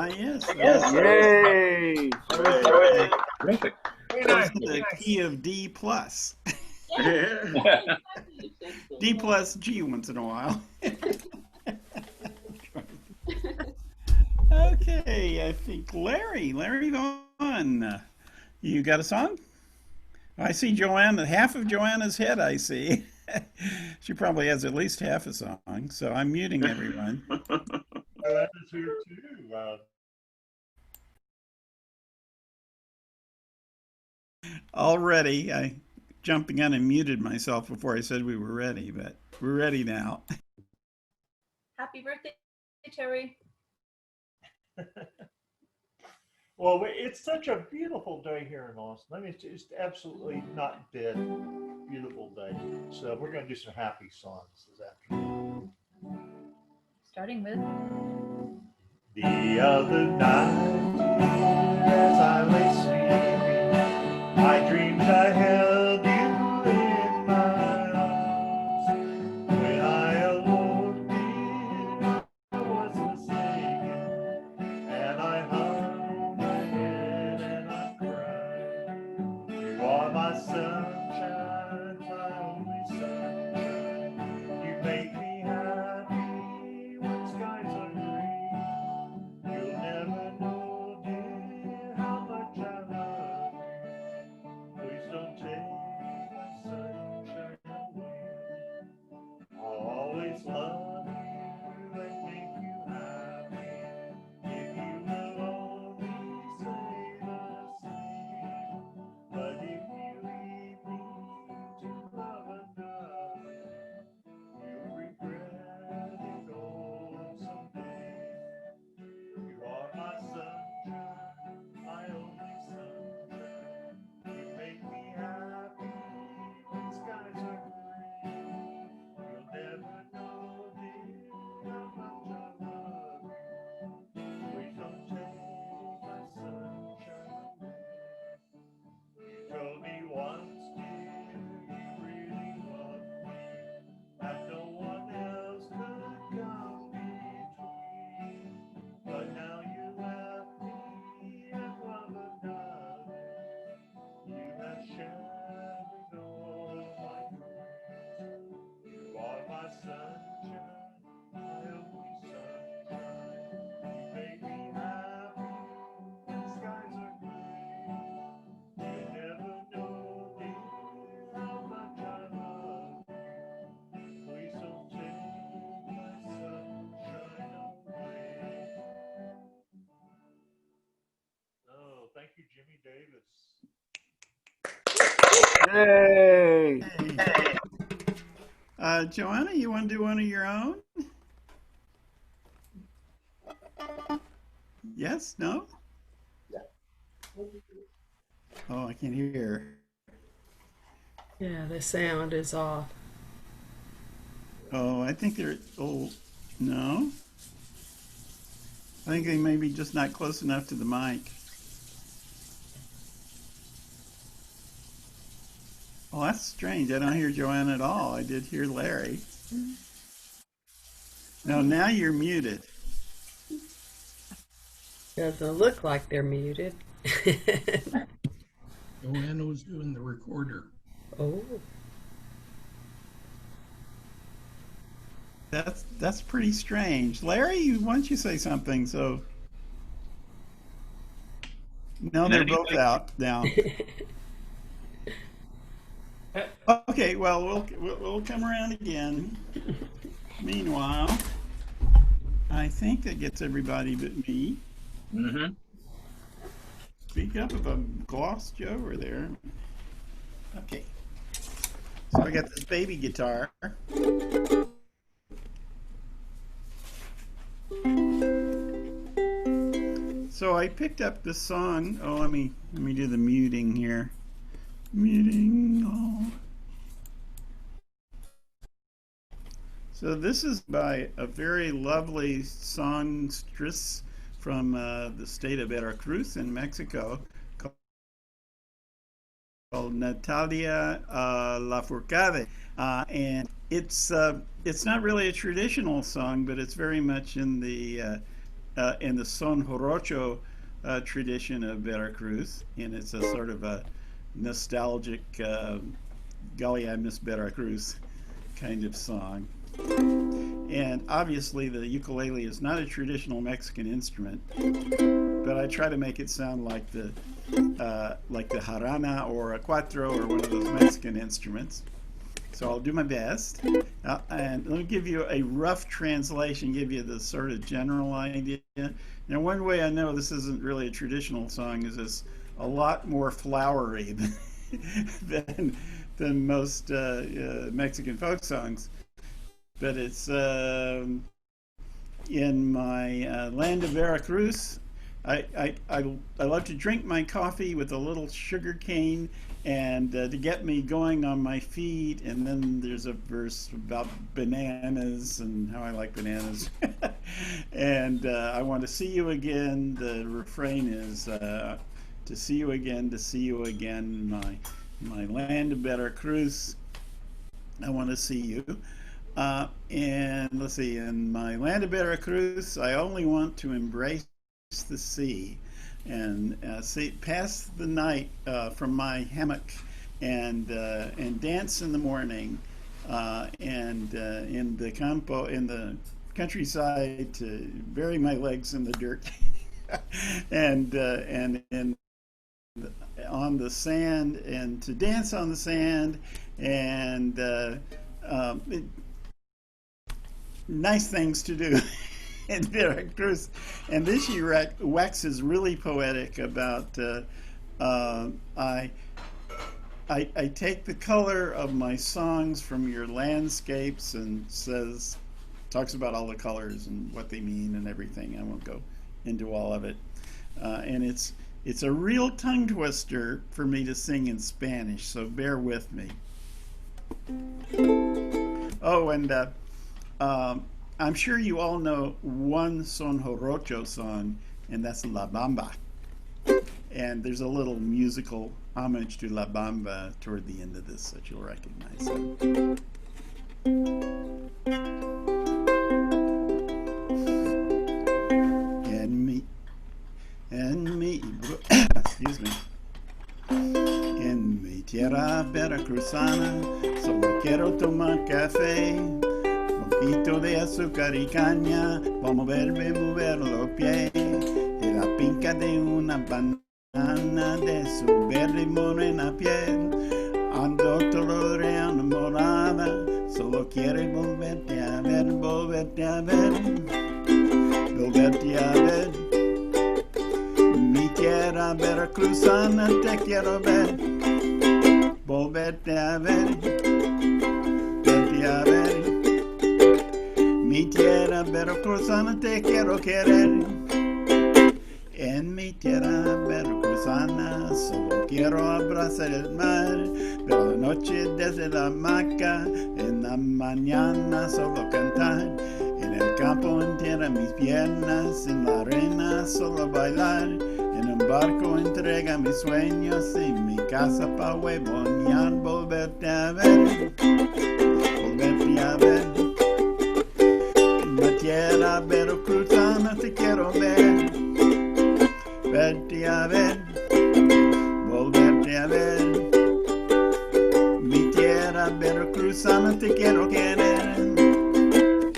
Yes. Yay! Terrific. Very That was nice. in Very the nice. key of D plus. Yeah. D plus G once in a while. Okay, I think Larry Vaughn, you got a song? I see Joanna, half of Joanna's head I see. She probably has at least half a song, so I'm muting everyone. Joanna's here too. Already, I jumping on and muted myself before I said we were ready, but we're ready now. Happy birthday, Terry. Well, it's such a beautiful day here in Austin. I mean, it's just absolutely not dead. Beautiful day. So we're going to do some happy songs this afternoon. Starting with The other night, as I lay sleeping, I dreamed I held you in my arms. When I awoke, dear, I was mistaken, and I hung my head and I cried. You are my sunshine, my only sunshine. You make me happy when skies are green. You'll never know, dear, how much I love you. Please don't take my sunshine away. I'll always love you and make you happy. If you will only say the same. But if you leave me to love another, you'll regret it all someday. You are my sunshine, my only sunshine. You make me happy when skies are green. You'll never know, dear, how much I love you. Please don't take my sunshine away. You told me once, dear, you really loved me, that no one else could come between. But now you left me and love another. You have shattered all my dreams. You are my sunshine, my only sunshine. You make me happy when skies are gray. You never know, dear, how much I love you. Please don't take my sunshine away. Oh, thank you, Jimmy Davis. Yay! Joanna, you want to do one of your own? Yes? No? Oh, I can't hear. Yeah, the sound is off. Oh, I think they're. Oh, no. I think they may be just not close enough to the mic. Oh, that's strange. I don't hear Joanna at all. I did hear Larry. No, now you're muted. Doesn't look like they're muted. Joanna was doing the recorder. Oh. That's pretty strange. Larry, why don't you say something? So. No, they're both out now. Okay, well, we'll come around again. Meanwhile, I think that gets everybody but me. Mm-hmm. Speak up if I'm lost Joe over there. Okay. So I got this baby guitar. So I picked up this song. Oh, let me do the muting here. Muting. Oh. So this is by a very lovely songstress from the state of Veracruz in Mexico called Natalia Lafourcade. And it's not really a traditional song, but it's very much in the in the son jarocho tradition of Veracruz, and it's a sort of a nostalgic, golly, I miss Veracruz kind of song. And obviously the ukulele is not a traditional Mexican instrument, but I try to make it sound like the jarana or a cuatro or one of those Mexican instruments. So I'll do my best. And let me give you a rough translation, give you the sort of general idea. Now, one way I know this isn't really a traditional song is it's a lot more flowery than most Mexican folk songs. But it's in my land of Veracruz. I love to drink my coffee with a little sugar cane and to get me going on my feet. And then there's a verse about bananas and how I like bananas. And I want to see you again. The refrain is to see you again, my land of Veracruz. I want to see you. And let's see, in my land of Veracruz, I only want to embrace the sea and pass the night from my hammock and dance in the morning and in the campo, in the countryside, to bury my legs in the dirt and on the sand, and to dance on the sand, and nice things to do in Veracruz. And this year Wax is really poetic about I take the color of my songs from your landscapes, and talks about all the colors and what they mean and everything. I won't go into all of it. And it's a real tongue twister for me to sing in Spanish, so bear with me. Oh, and I'm sure you all know one son jarocho song, and that's La Bamba. And there's a little musical homage to La Bamba toward the end of this that you'll recognize. Excuse me. En mi tierra veracruzana solo quiero tomar café, poquito de azúcar y caña, vamos a mover los pies, y la pinca de una banana de su verde y morena piel, ando todo enamorada, solo quiero volverte a ver, volverte a ver, volverte a ver. Mi tierra veracruzana te quiero ver, volverte a ver, verte a ver. Mi tierra veracruzana te quiero querer. En mi tierra veracruzana solo quiero abrazar el mar, pero la noche desde la hamaca, en la mañana solo cantar. En el campo entera mis piernas, en la arena solo bailar. En un barco entrega mis sueños y mi casa pa' huevonear. Volverte a ver, volverte a ver. En la tierra veracruzana te quiero ver, verte a ver, volverte a ver. Mi tierra veracruzana te quiero querer.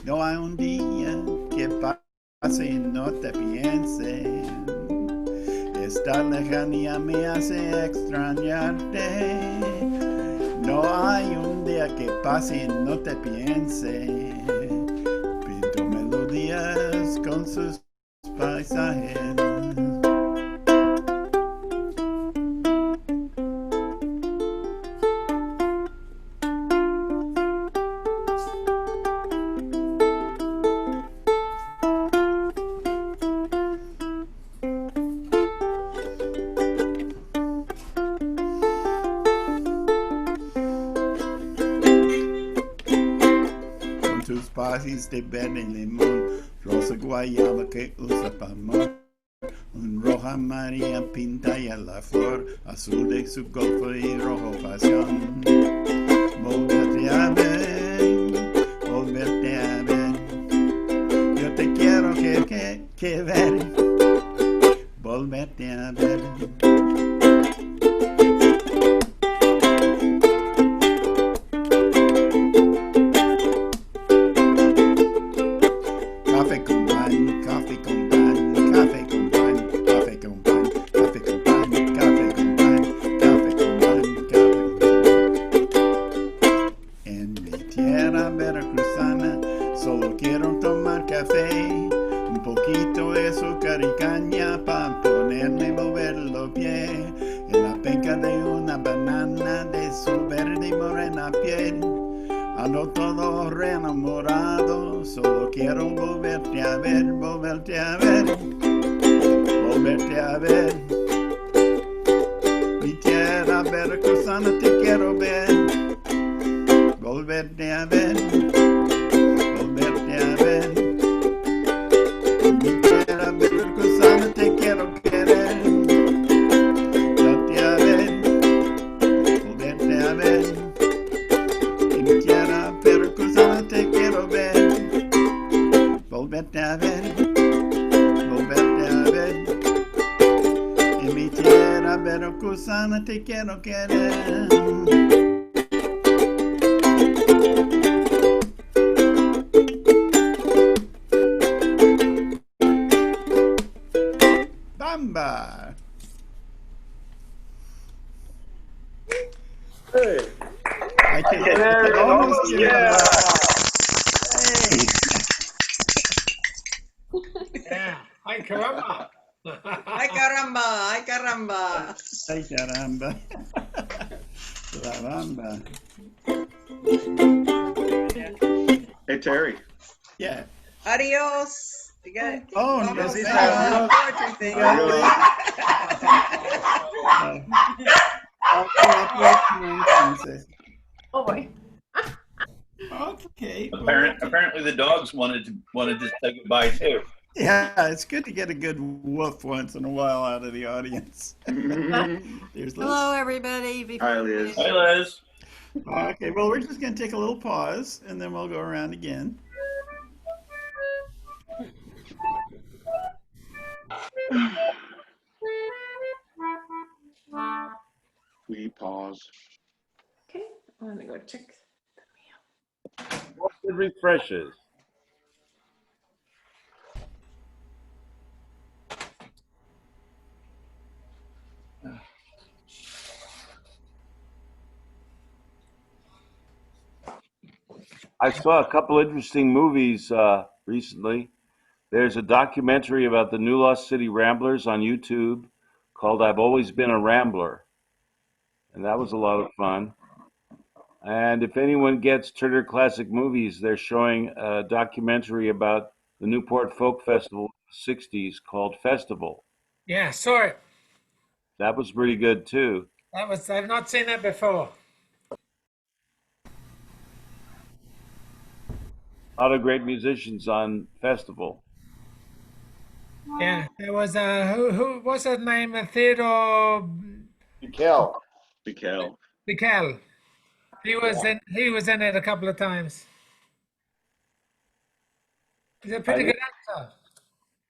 No hay un día que pase y no te piense. Esta lejanía me hace extrañarte. No hay un día que pase y no te piense. Pinto melodías con sus paisajes. De verde limón, rosa guayaba que usa palmón, un roja María pinta ya la flor, azul de su golfo y rojo pasión. Volverte a ver, volverte a ver. Yo te quiero que que ver, volverte a ver. Café con pan, café con pan, café con pan, café con pan, café con pan, café con pan, café con pan, café con pan. En mi tierra veracruzana solo quiero tomar café, un poquito de azúcar y caña para ponerme y mover los pies, en la penca de una banana de su verde y morena piel. Ando todo reenamorado, solo quiero volverte a ver, volverte a ver, volverte a ver. Mi tierra veracruzana te quiero ver, volverte a ver, volverte a ver. Mi tierra veracruzana te quiero querer, volverte a ver, volverte a ver. Mi tierra veracruzana te quiero ver, volverte a ver, volverte a ver. En mi tierra veracruzana te quiero querer. Bamba. Hey. I can almost hear that. Yeah. Ay, caramba. Ay caramba, ay caramba. Ay, caramba. La bamba. Hey, Terry. Yeah. Adios. You got Oh, no, almost sí, done. no. Poetry thing. Oh boy. Okay. Apparently, the dogs wanted to say goodbye too. Yeah, it's good to get a good woof once in a while out of the audience. There's Liz. Hello, everybody. Hi, Liz. Hi, Liz. Okay, well, we're just going to take a little pause, and then we'll go around again. We pause. Okay, I'm gonna go check. It refreshes. I saw a couple interesting movies recently. There's a documentary about the New Lost City Ramblers on YouTube called I've Always Been a Rambler. And that was a lot of fun. And if anyone gets Turner Classic Movies, they're showing a documentary about the Newport Folk Festival in the 60s called Festival. Yeah, saw it. That was pretty good too. I've not seen that before. A lot of great musicians on Festival. Yeah, there was who what's his name? Theodore Mikel. Mikel. Mikel. He was in it a couple of times. He's a pretty good actor.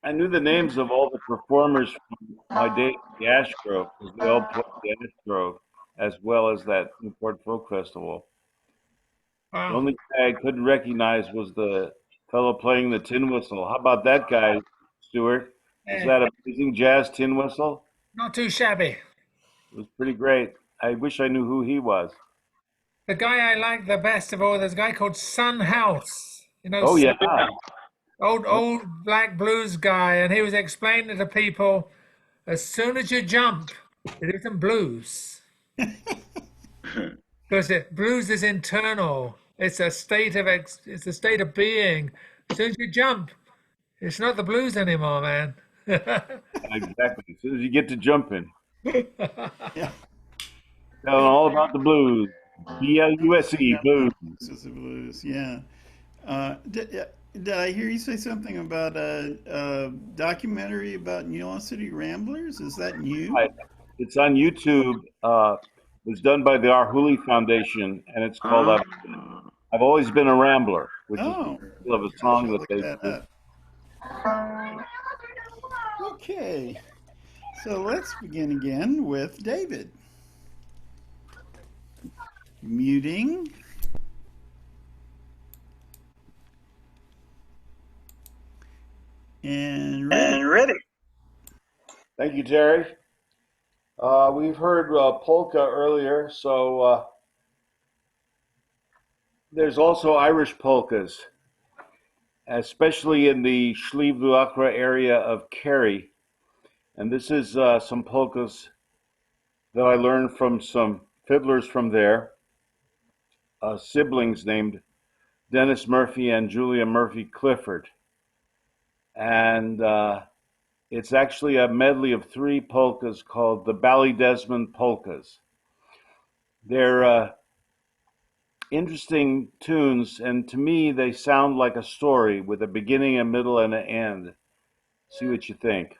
I knew the names of all the performers from my day at the Ashgrove, because they all played the Ashgrove, as well as that Newport Folk Festival. Wow. The only guy I couldn't recognize was the fellow playing the tin whistle. How about that guy, Stuart? Is that a amazing jazz tin whistle? Not too shabby. It was pretty great. I wish I knew who he was. The guy I like the best of all, there's a guy called Son House. You know, Oh, yeah. old black blues guy, and he was explaining to people, as soon as you jump, it isn't blues. Because blues is internal. It's a state of being. As soon as you jump, it's not the blues anymore, man. Exactly. As soon as you get to jumping. Telling all about the blues. B-L-U-S-E, blues. This is the blues, yeah. Did I hear you say something about a documentary about New Lost City Ramblers? Is that new? Right. It's on YouTube. It was done by the Arhoolie Foundation, and it's called I've Always Been a Rambler, which is the title of a song that they did. Okay, so let's begin again with David. Muting. And ready. Thank you, Terry. We've heard polka earlier, so there's also Irish polkas, especially in the Slieve Luachra area of Kerry. And this is some polkas that I learned from some fiddlers from there, siblings named Dennis Murphy and Julia Murphy Clifford. And it's actually a medley of 3 polkas called the Ballydesmond polkas. They're interesting tunes, and to me, they sound like a story with a beginning, a middle, and an end. See what you think.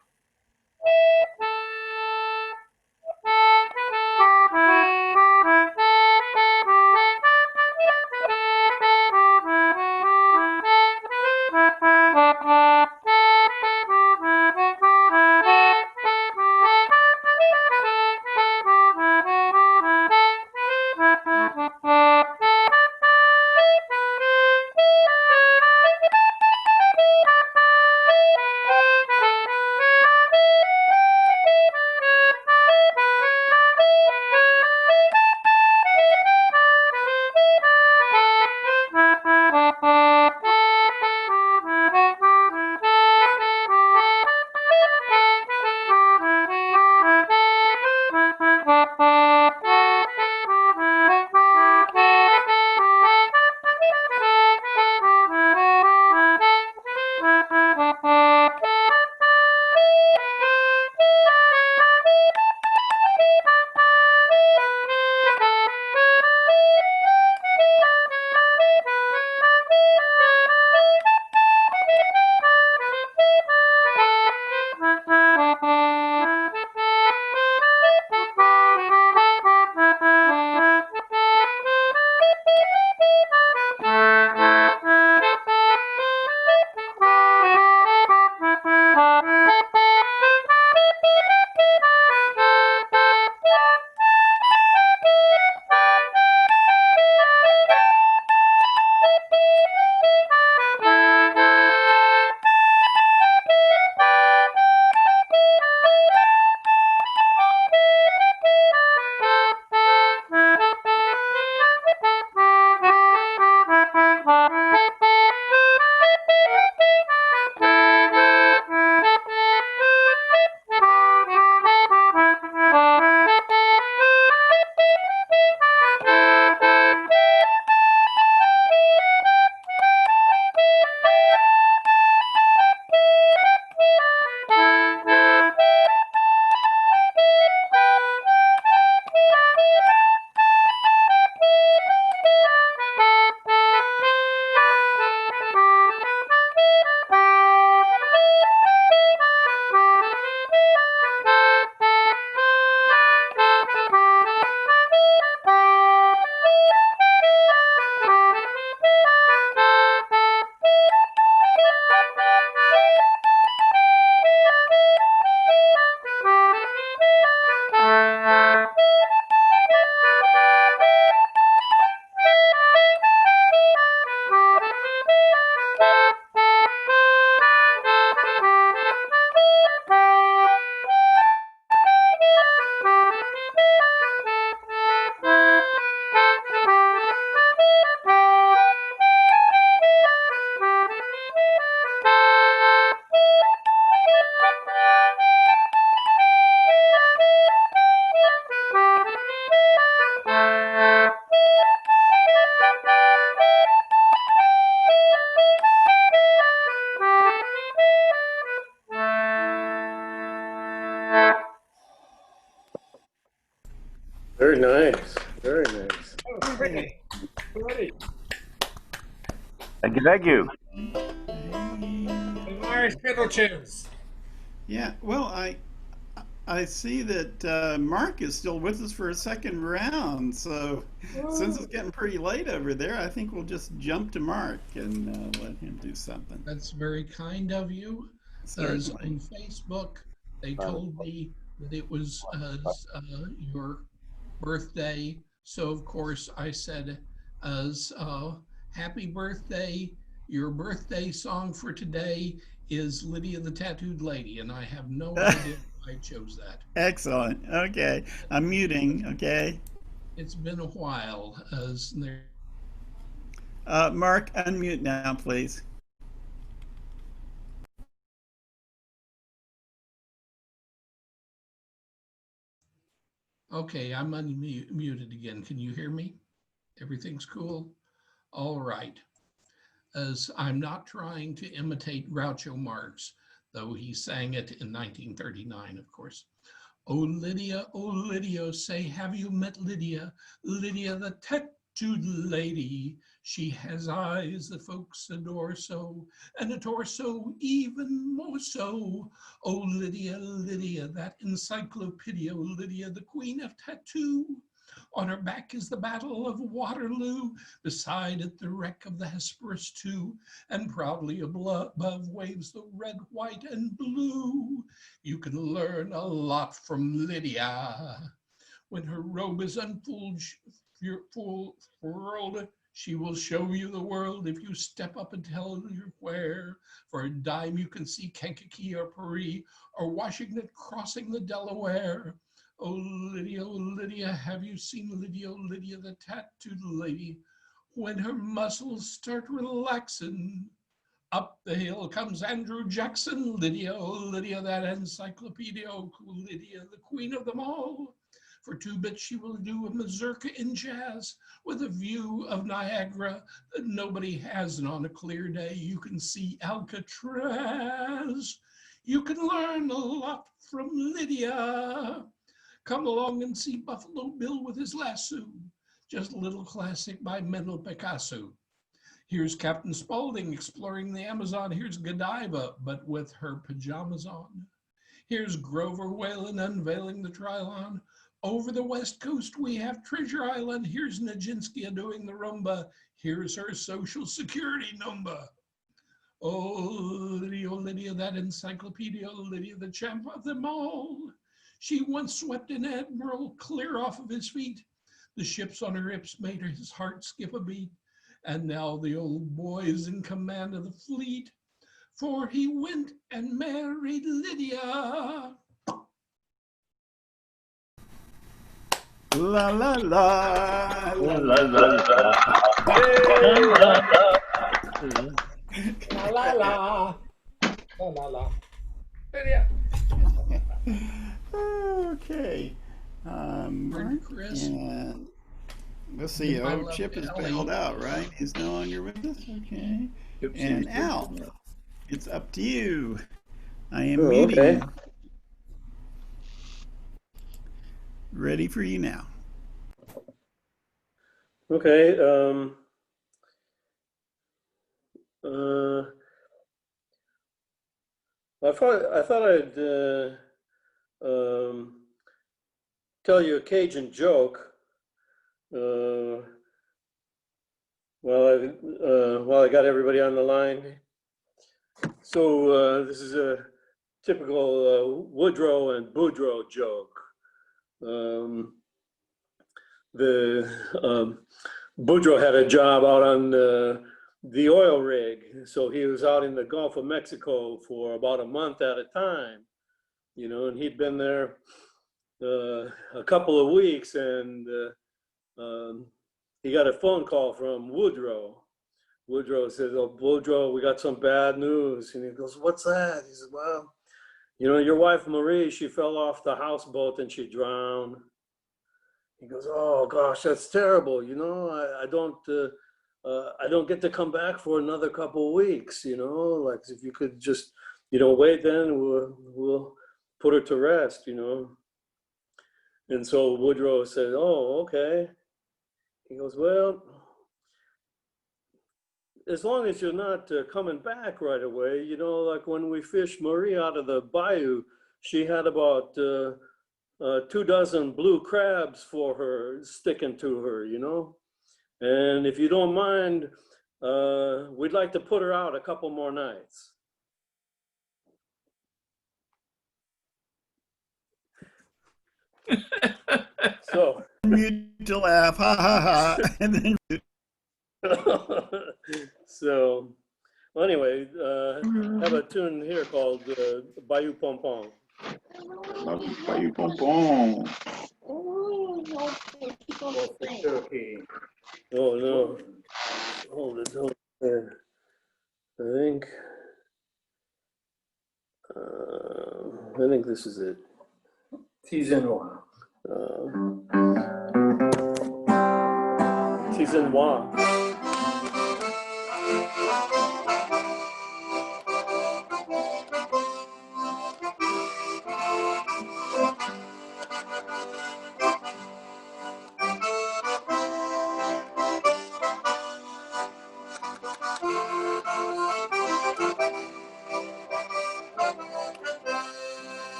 Very nice. Very nice. Oh, pretty. Pretty. Thank you, thank you. Some Irish fiddle tunes. Yeah, well, I see that Mark is still with us for a second round, so since it's getting pretty late over there, I think we'll just jump to Mark and let him do something. That's very kind of you. As on Facebook, They told me that it was your birthday. So of course I said, as happy birthday. Your birthday song for today is Lydia the Tattooed Lady, and I have no idea why I chose that. Excellent. Okay. I'm muting. Okay. It's been a while as there. Mark, unmute now, please. Okay, I'm unmuted again. Can you hear me? Everything's cool? All right. As I'm not trying to imitate Groucho Marx, though he sang it in 1939, of course. Oh Lydia, say, have you met Lydia? Lydia, the tattooed lady. She has eyes that folks adore so, and a torso even more so. Oh Lydia, Lydia, that encyclopedia. Lydia, the queen of tattoo. On her back is the Battle of Waterloo, beside it the wreck of the Hesperus too, and proudly above waves the red, white, and blue. You can learn a lot from Lydia. When her robe is unfurled, she will show you the world if you step up and tell her where. For a dime you can see Kankakee or Paris, or Washington crossing the Delaware. Oh Lydia, have you seen Lydia, oh Lydia, the tattooed lady? When her muscles start relaxing, up the hill comes Andrew Jackson. Lydia, oh Lydia, that encyclopedia. Oh Lydia, the queen of them all. For 2 bits she will do a mazurka in jazz with a view of Niagara that nobody has. And on a clear day you can see Alcatraz. You can learn a lot from Lydia. Come along and see Buffalo Bill with his lasso, just a little classic by Mendel Picasso. Here's Captain Spaulding exploring the Amazon. Here's Godiva, but with her pajamas on. Here's Grover Whalen unveiling the Trilon. Over the West Coast, we have Treasure Island. Here's Nijinsky doing the rumba. Here's her Social Security number. Oh, Lydia, that encyclopedia. Lydia, the champ of them all. She once swept an admiral clear off of his feet. The ships on her hips made his heart skip a beat. And now the old boy is in command of the fleet, for he went and married Lydia. La la la. La la la la. La la la. La la la. Lydia. Okay. Mark, Chris. and let's see. I Oh, love Chip is Ellie. bailed out, right? He's no longer with us. Okay. And Al, it's up to you. I am muting. Okay. You. Ready for you now. Okay. I thought I'd tell you a Cajun joke while I got everybody on the line. So this is a typical Woodrow and Boudreaux joke. Boudreaux had a job out on the oil rig, so he was out in the Gulf of Mexico for about a month at a time, you know, and he'd been there a couple of weeks, and he got a phone call from Woodrow. Woodrow says, "Oh, Woodrow, we got some bad news." And he goes, "What's that?" He says, "Well, you know, your wife Marie, she fell off the houseboat and she drowned." He goes, "Oh gosh, that's terrible. You know, I don't get to come back for another couple of weeks. You know, like if you could just, you know, wait, then we'll put her to rest. You know." And so Woodrow said, "Oh, okay." He goes, "Well, as long as you're not coming back right away, you know, like when we fished Marie out of the bayou, she had about 24 blue crabs for her, sticking to her, you know. And if you don't mind, we'd like to put her out a couple more nights." So mute to laugh, ha ha ha, and then so well, anyway, have a tune here called Bayou Pom Pom. Bayou Pom Pom. Cherokee. Oh no. Hold it. I think this is it. Tizenwa. Tizenwa.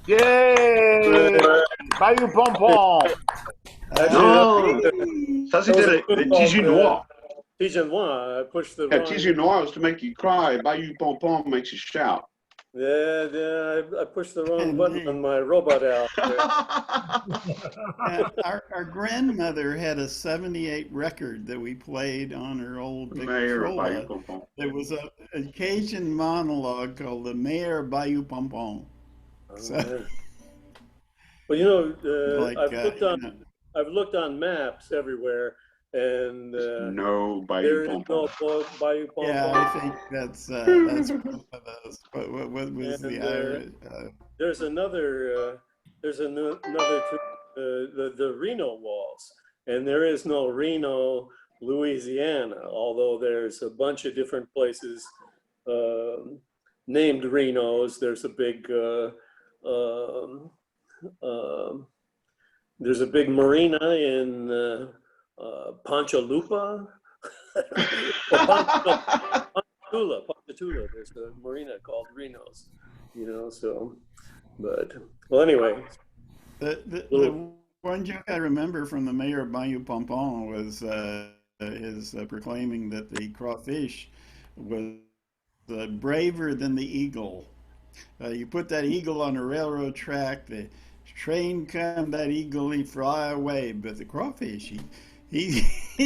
Yay! Bayou Pom Pom. No, ça c'était le Tizenwa. Tizenwa. I pushed the Yeah, wrong. Tizenwa is to make you cry. Bayou Pom Pom makes you shout. Yeah, I pushed the wrong button on my robot owl. Our grandmother had a '78 record that we played on her old Victrola. There was an occasion monologue called "The Mayor of Bayou Pom Pom." So, well, you know, I've looked on maps everywhere, and no there Bayou is Pom no Pom. Bayou Pom Pom. yeah, I think that's one of those. But what was And, the Irish? There's another the Reno waltz, and there is no Reno, Louisiana, although there's a bunch of different places named Renos. There's a big there's a big marina in Ponchalupa. Ponchatoula. There's a marina called Renos, you know. So, but well, anyway. The one joke I remember from the mayor of Bayou Pom Pom was his proclaiming that the crawfish was braver than the eagle. You put that eagle on a railroad track, the train come, that eagle, he fly away, but the crawfish, he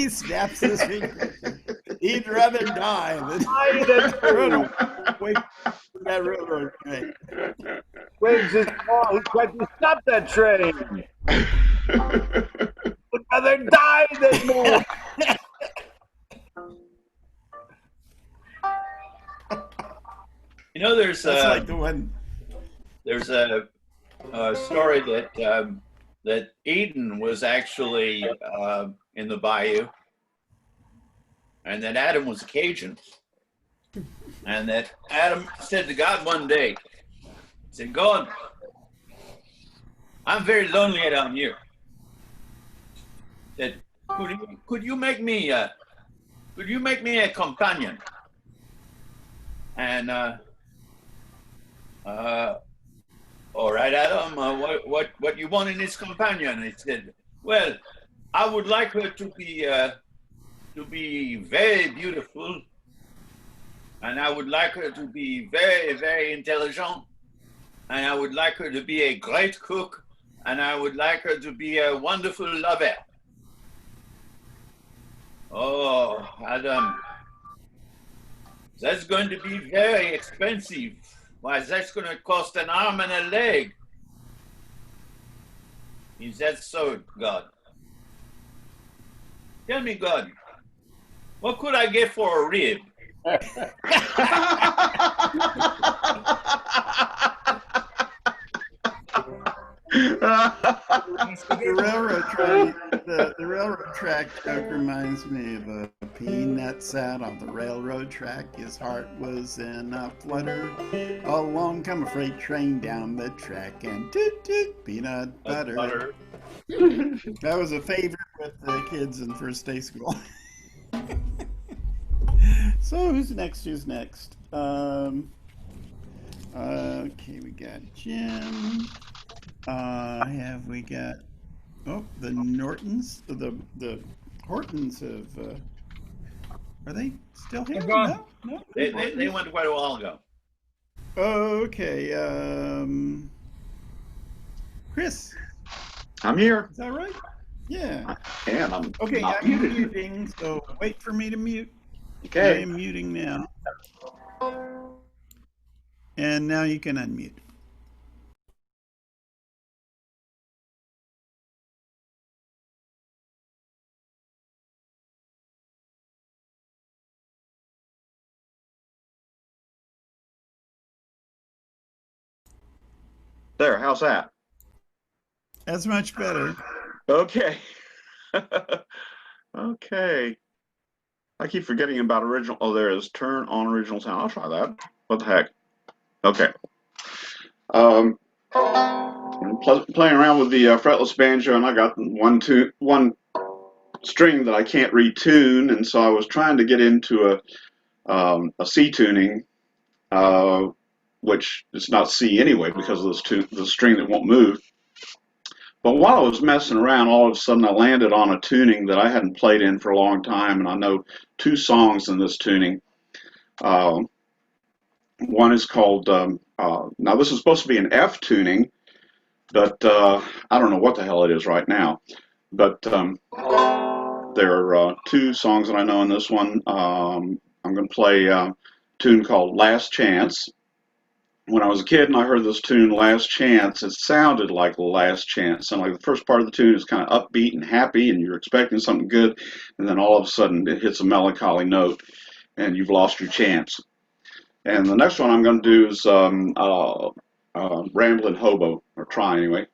snaps his fingers. He'd rather die than run away from that railroad train. waves his paw. He tried to stop that train. Would rather die than move. You know, there's That's like the one. there's a story that that Eden was actually in the bayou, and that Adam was a Cajun, and that Adam said to God one day, he said, "God, I'm very lonely down here. That could you make me a companion?" And all right, Adam, what you want in this companion? He said, "Well, I would like her to be very beautiful, and I would like her to be very, very intelligent, and I would like her to be a great cook, and I would like her to be a wonderful lover." Oh, Adam, that's going to be very expensive. Why, that's going to cost an arm and a leg. Is that so, God? Tell me, God, what could I get for a rib? The railroad track joke reminds me of a peanut sat on the railroad track. His heart was in a flutter. Along come a freight train down the track, and toot toot peanut butter. That was a favorite with the kids in first day school. So who's next? Okay, we got Jim. Have we got the Nortons? The Hortons have. Are they still here? They're gone. No. They went quite a while ago. Okay. Chris. I'm here. Is that right? Yeah. And I'm Okay. not I'm muted. muting. So wait for me to mute. Okay. I am muting now. And now you can unmute. There, how's that? That's much better. Okay. Okay. I keep forgetting about original. Oh, there is turn on original sound. I'll try that. What the heck? Okay. I'm playing around with the fretless banjo, and I got one string that I can't retune, and so I was trying to get into a C tuning, which is not C anyway because of the string that won't move. But while I was messing around, all of a sudden I landed on a tuning that I hadn't played in for a long time, and I know two songs in this tuning. One is called, now this is supposed to be an F tuning, but I don't know what the hell it is right now. But there are two songs that I know in this one. I'm going to play a tune called Last Chance. When I was a kid and I heard this tune, Last Chance, it sounded like Last Chance. And like the first part of the tune is kind of upbeat and happy, and you're expecting something good, and then all of a sudden it hits a melancholy note, and you've lost your chance. And the next one I'm going to do is Ramblin' Hobo, or try anyway.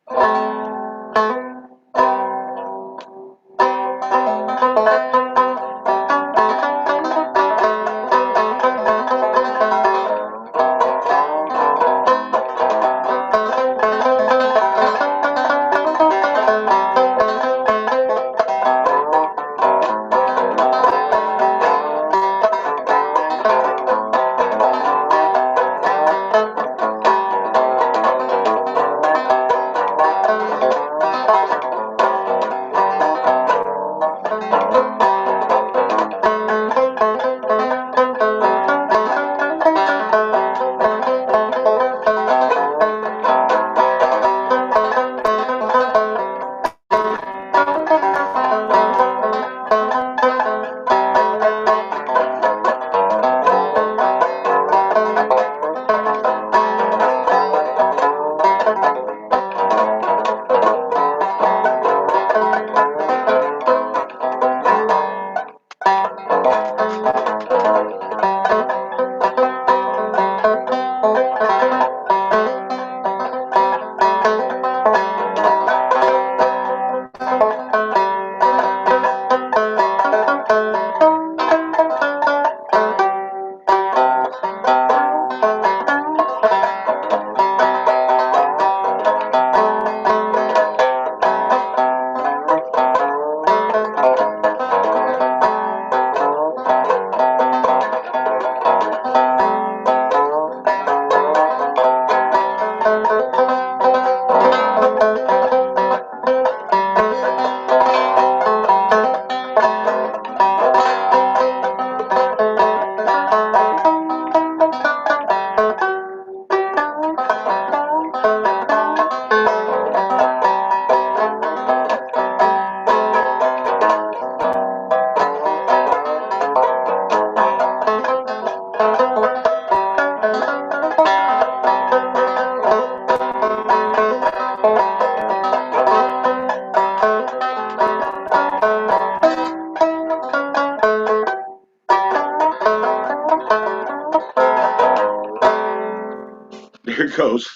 There it goes.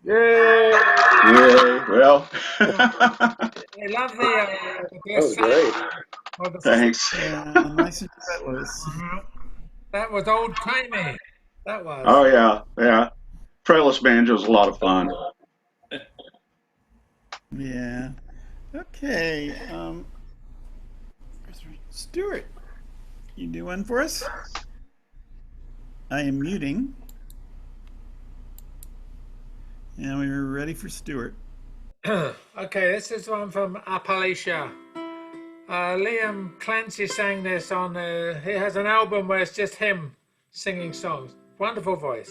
Yay! Yay. Well, I love the That was great. or the thanks. Yeah, nice and fretless. that was old timey. That was. Oh, yeah. Yeah. Fretless banjo is a lot of fun. Yeah. Okay. Stuart, you do one for us? I am muting. And we're ready for Stuart. Okay, this is one from Appalachia. Liam Clancy sang this on. He has an album where it's just him singing songs. Wonderful voice.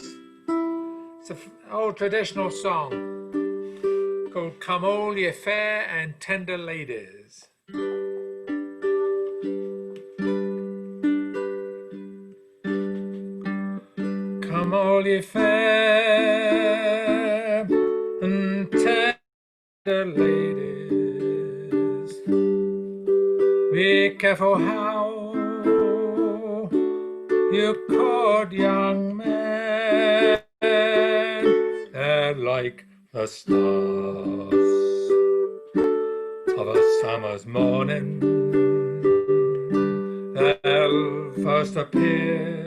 It's an old traditional song called "Come All Ye Fair and Tender Ladies." Come all ye fair and tender ladies, be careful how you court young men. They're like the stars of a summer's morning. They'll first appear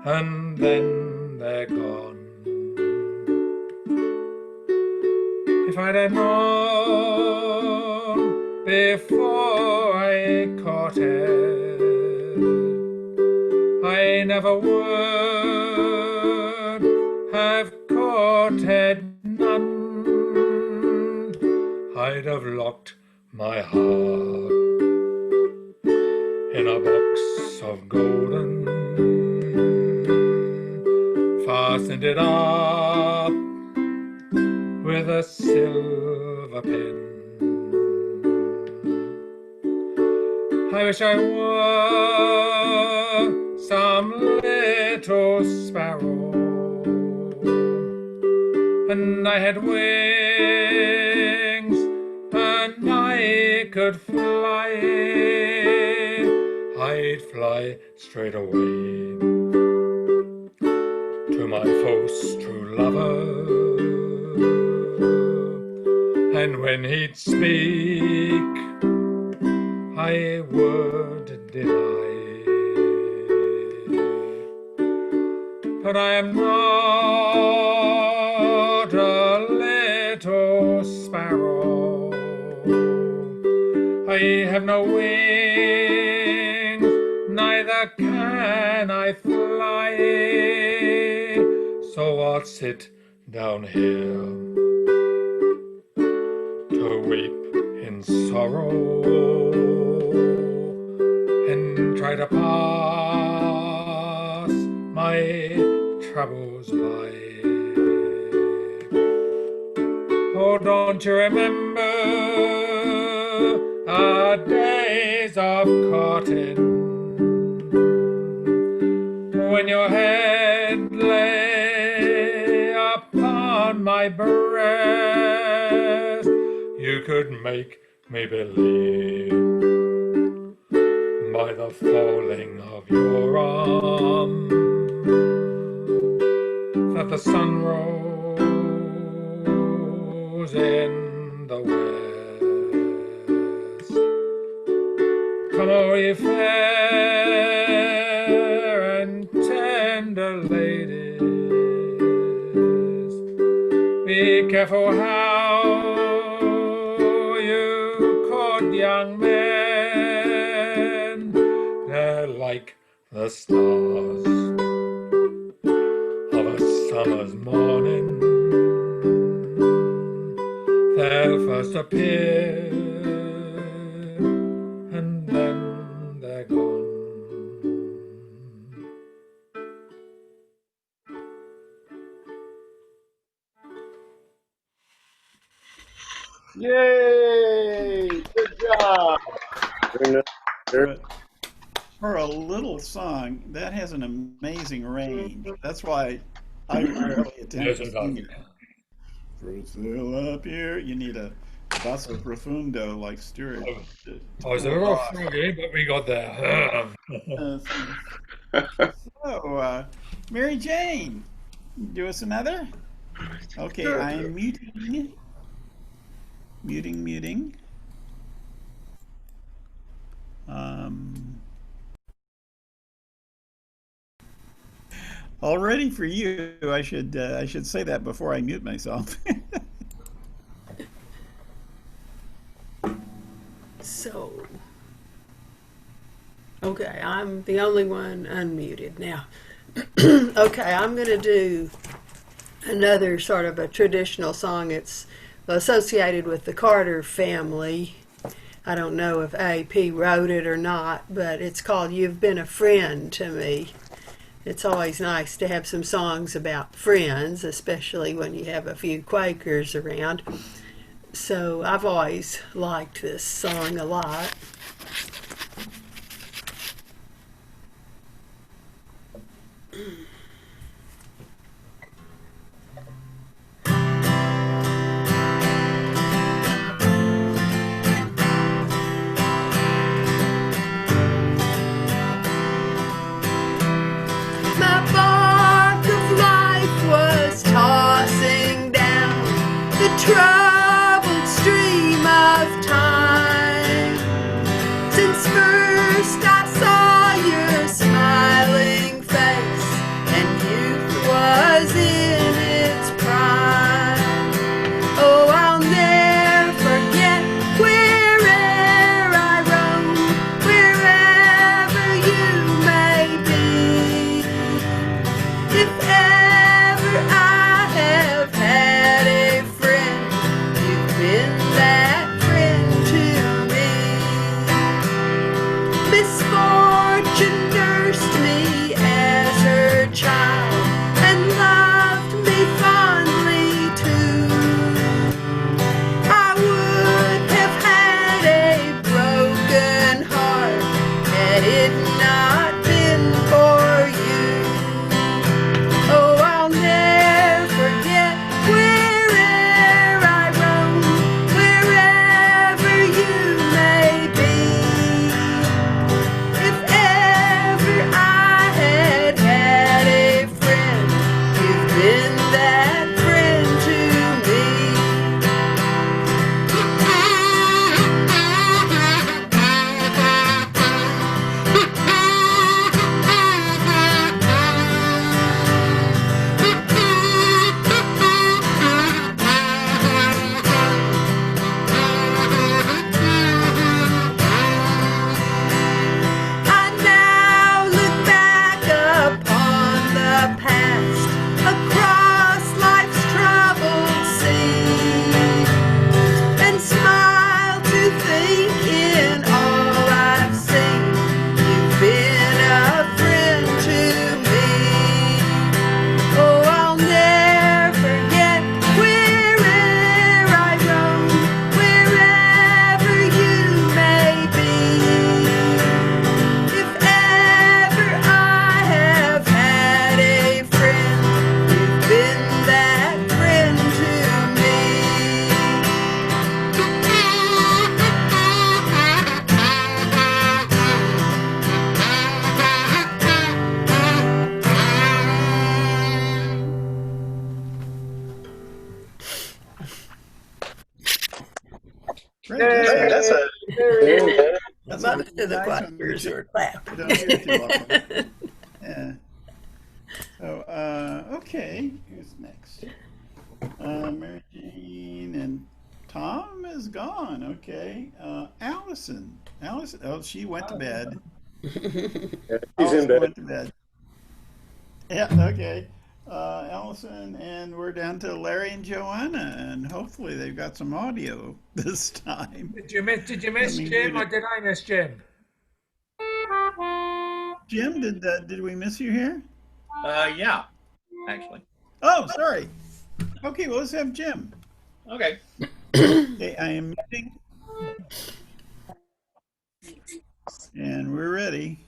and then they're gone. If I'd have known before I courted, I never would have courted none. I'd have locked my heart in a box of golden, fastened it up with a silver pin. I wish I were some little sparrow, and I had wings, and I could fly. I'd fly straight away to my false true lover, and when he'd speak, I would deny. But I am not a little sparrow. I have no wings, neither can I fly. So I'll sit down here to weep in sorrow and try to pass my troubles by. Oh, don't you remember our days of courting, when your head lay upon my breast? You could make me believe by the falling of your arm that the sun rose in the west. Come all ye fair and tender ladies, be careful how you court young men. They're like the stars of a summer's morning. They'll first appear and then they're gone. Yay! Good job. For a little song, that has an amazing range. That's why I rarely attempt to sing it. For it's still up here, you need a Basso profundo like Stuart. I was a little froggy, but we got there. So, Mary Jane, do us another? Okay, Sure. I am muting. Muting. All ready for you. I should say that before I mute myself. So, okay, I'm the only one unmuted now. Okay, I'm going to do another sort of a traditional song. It's associated with the Carter family. I don't know if A.P. wrote it or not, but it's called You've Been a Friend to Me. It's always nice to have some songs about friends, especially when you have a few Quakers around. So I've always liked this song a lot. My bark of life was tossing down the troubled stream of time. Since first I saw your smiling face and youth was in its prime. Oh, I'll never forget where'er I roam, wherever you may be. If ever I have had a friend, you've been that friend to me. Misfortune nursed me as her child and loved me fondly too. I would have had a broken heart had it not been for you. Oh, I'll never forget where'er I roam, wherever you may be. If ever I had had a friend, you've been that friend to me. I now look back upon the past, across life's troubled sea, and smile to think in all I've seen, you've been a friend to me. Oh, I'll never forget where'er I roam, wherever you may be. If ever I have had a friend, you've been that friend to me. Great, that's Most of the nice one, Quakers Richard. are clapping. I don't hear it too often. Yeah. So, okay, who's next? Mary Jane and Tom is gone. Okay. Allison. Oh, she went to bed. She's Allison in bed. went to bed. Yeah, okay. Allison, and we're down to Larry and Joanna, and hopefully they've got some audio this time. Did you miss Let me Jim mute or did I miss Jim? Jim, did we miss you here? Yeah, actually. Oh, sorry. Okay, well, let's have Jim. Okay. Okay, I am muting. And we're ready.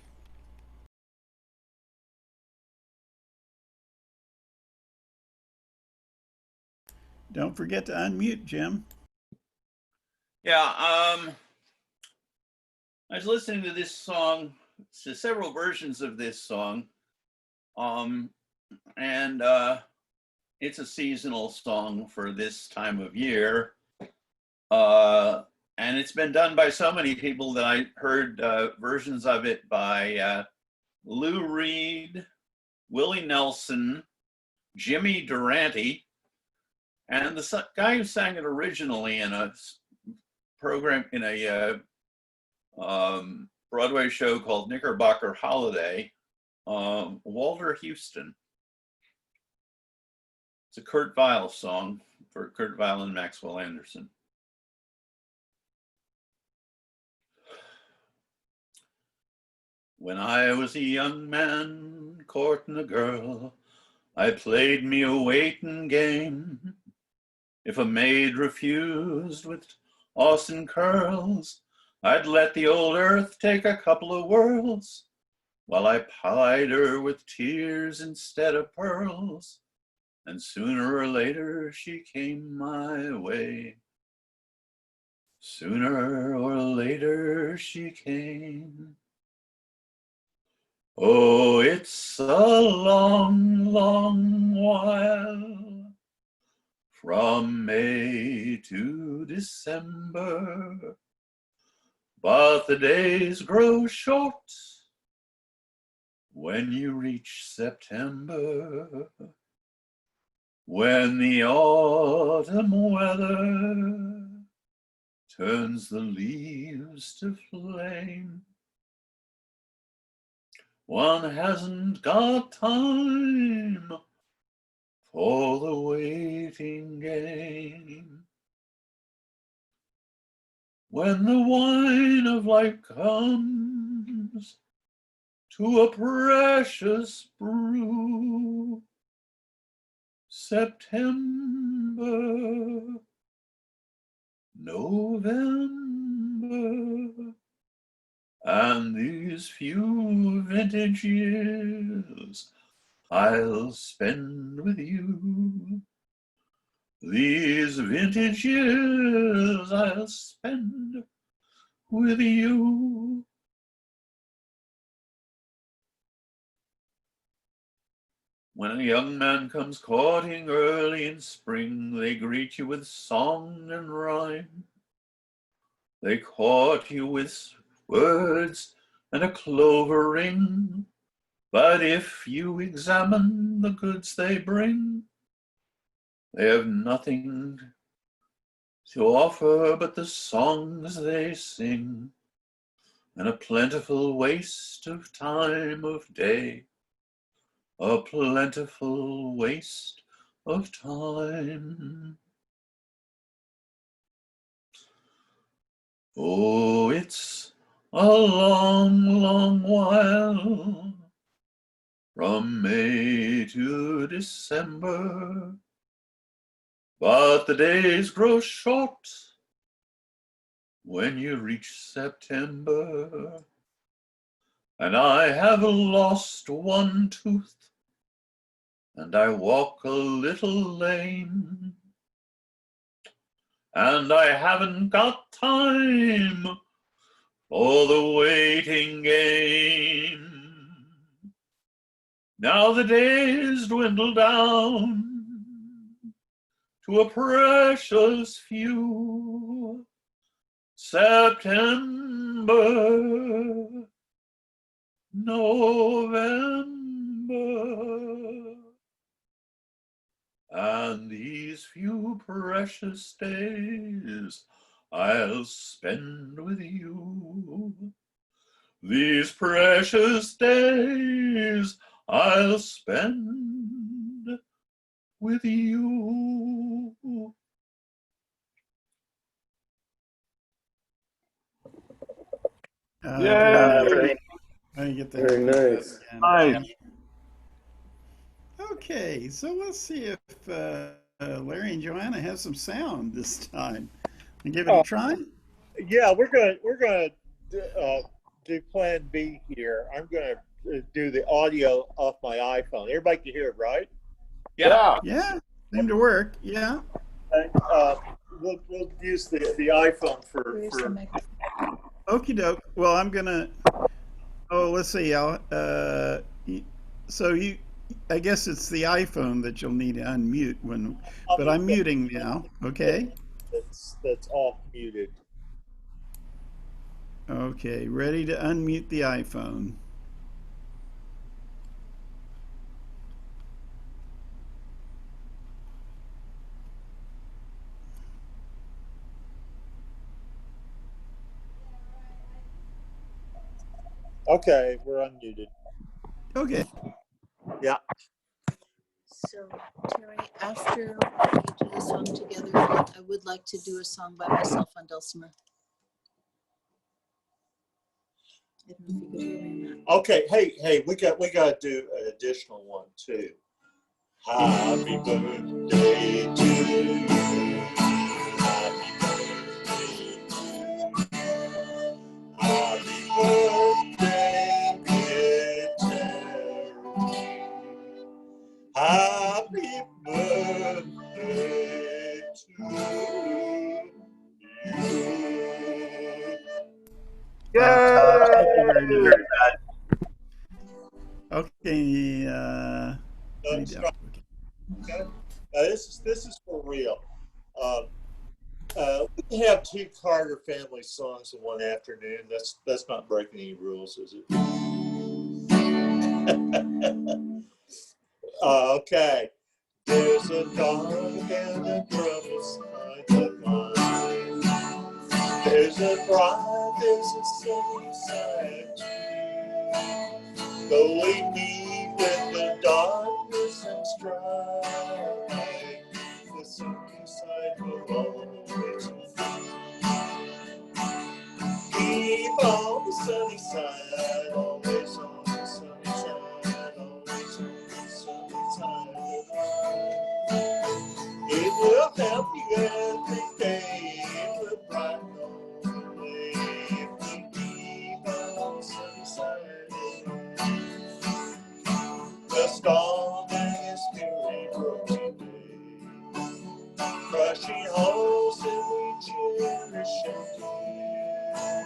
Don't forget to unmute, Jim. Yeah, I was listening to this song, to several versions of this song, and it's a seasonal song for this time of year. And it's been done by so many people that I heard versions of it by Lou Reed, Willie Nelson, Jimmy Durante, and the guy who sang it originally in a program, in a Broadway show called Knickerbocker Holiday, Walter Houston. It's a Kurt Weill song for Kurt Weill and Maxwell Anderson. When I was a young man courting a girl, I played me a waiting game. If a maid refused with Austin curls, I'd let the old earth take a couple of whirls, while I plied her with tears instead of pearls, and sooner or later she came my way. Sooner or later she came. Oh, it's a long, long while from May to December, but the days grow short when you reach September, when the autumn weather turns the leaves to flame. One hasn't got time for the waiting game. When the wine of life comes to a precious brew, September, November, and these few vintage years I'll spend with you. These vintage years I'll spend with you. When a young man comes courting early in spring, they greet you with song and rhyme. They court you with words and a clover ring, but if you examine the goods they bring, they have nothing to offer but the songs they sing, and a plentiful waste of time of day, a plentiful waste of time. Oh, it's a long, long while from May to December, but the days grow short when you reach September, and I have lost one tooth, and I walk a little lame, and I haven't got time for the waiting game. Now the days dwindle down to a precious few. September, November, and these few precious days I'll spend with you. These precious days I'll spend with you. Yay! I get that. Very nice. Nice. Okay, so let's see if Larry and Joanna have some sound this time. And give it a try. Yeah, we're gonna do Plan B here. I'm gonna do the audio off my iPhone. Everybody can hear it, right? Yeah. Yeah, seemed to work. Yeah. We'll use the iPhone for. Okie doke. Well, I'm gonna. Oh, let's see. So I guess it's the iPhone that you'll need to unmute when. But I'm muting now. Okay. That's off muted. Okay. Ready to unmute the iPhone. Okay, we're unmuted. Okay. Yeah. So, Terry, after we do the song together, I would like to do a song by myself on dulcimer. I don't know if you could hear me or not. Okay. Hey, we got to do an additional one too. Happy birthday to you. Happy birthday, dear Terry. Happy birthday to you. Yay! Okay. Okay. This is for real. We can have two Carter family songs in one afternoon. That's not breaking any rules, is it? Okay. There's a dog and a drum beside the line. There's a bride, there's a sunny side too. Though we meet with the darkness and strife, the sunny side will always win. Keep on the sunny side, always on the sunny side, always on the sunny side. It will help you every day, it will brighten all the way if we keep on the sunny side. The storm and its fury broken day, crushing holes that we cherish and dear.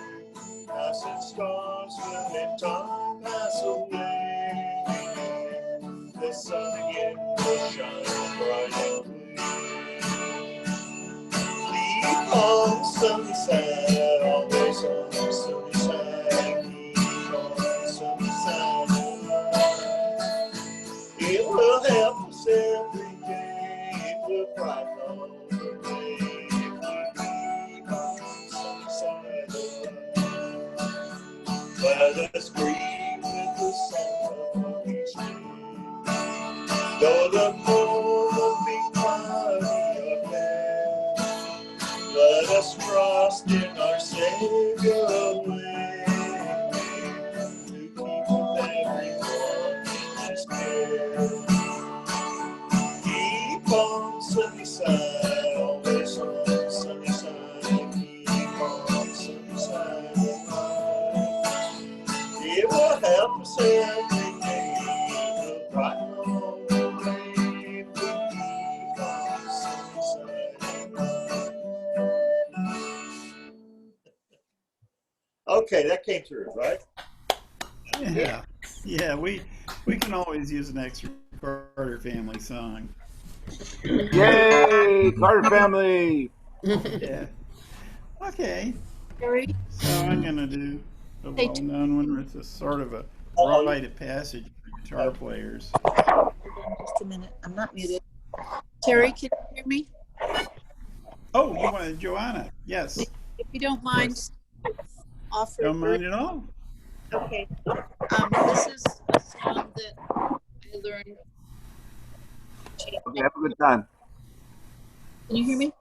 Passing stars will in time pass away. The sun again will shine bright and clear. Keep on the sunny side, always on the sunny side. Keep on the sunny side. It will help us every day. It will brighten all the way if we keep on the sunny side. Let us breathe with the song of each day. Though the moon will be cloudy or fair, let us trust in our Savior away to keep everyone in His care. Keep on the sunny side, always on the sunny side. Keep on the sunny side. It will help us every day. It will brighten all the way if we keep on the sunny side. Okay, that came through, right? Yeah. We can always use an extra Carter family song. Yay, Carter family! Yeah. Okay. Terry? So I'm gonna do a Hey, well-known one. It's a sort of a rite of passage for guitar players. Just a minute. I'm not muted. Terry, can you hear me? Oh, you wanted Joanna? Yes. If you don't mind, offer. Don't mind at all. Okay. This is a song that I learned. Okay, have a good time. Can you hear me?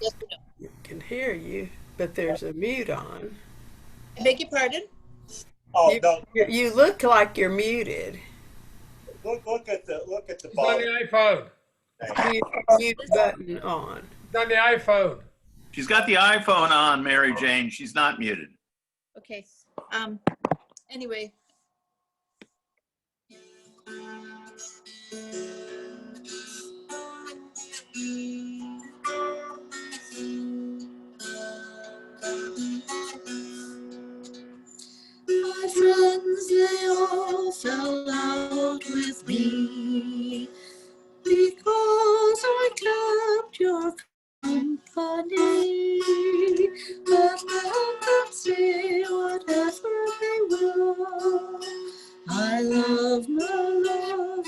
Yes or no? I can hear you, but there's a mute on. I beg your pardon? Oh, You, you look like you're muted. Look at the It's on bottom. the iPhone. Mute button on. It's on the iPhone. She's got the iPhone on, Mary Jane. She's not muted. Okay. Anyway. I love my love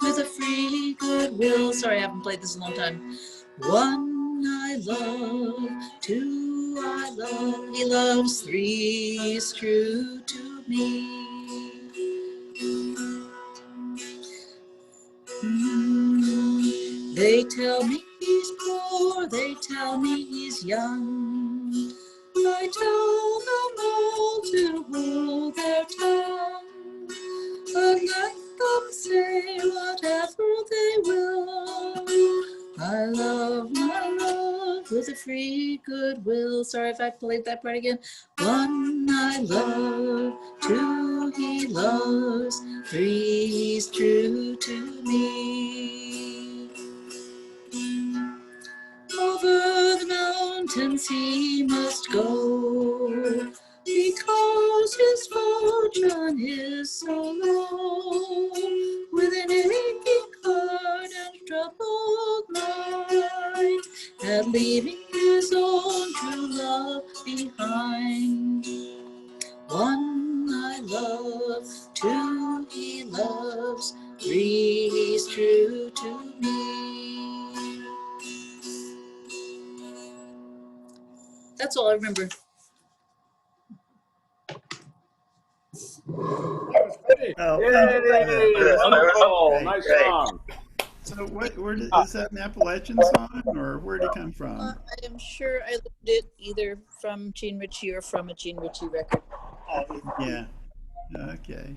with a free goodwill. Sorry, I haven't played this in a long time. One I love, two I love, he loves, three is true to me. They tell me he's poor, they tell me he's young. I tell them all to hold their tongue, but let them say whatever they will. I love my love with a free goodwill. Sorry if I played that part again. One I love, two he loves, three he's true to me. Over the mountains he must go, because his fortune is so low. With an aching heart and troubled mind, and leaving his own true love behind. One I love, two he loves, three he's true to me. That's all I remember. Well, thank you for that. Wonderful. Great. Nice song. So is that an Appalachian song, or where'd it come from? I am sure I learned it either from Gene Ritchie or from a Gene Ritchie record. Yeah. Okay.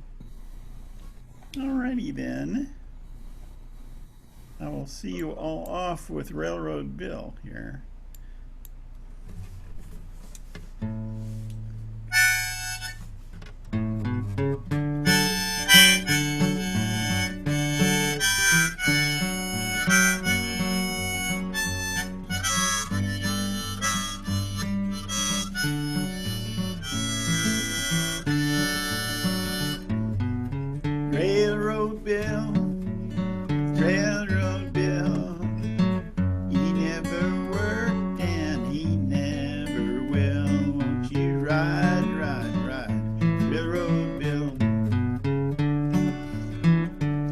Alrighty then. I will see you all off with Railroad Bill here. Railroad Bill, Railroad Bill, he never worked and he never will. Won't you ride, ride, ride, Railroad Bill?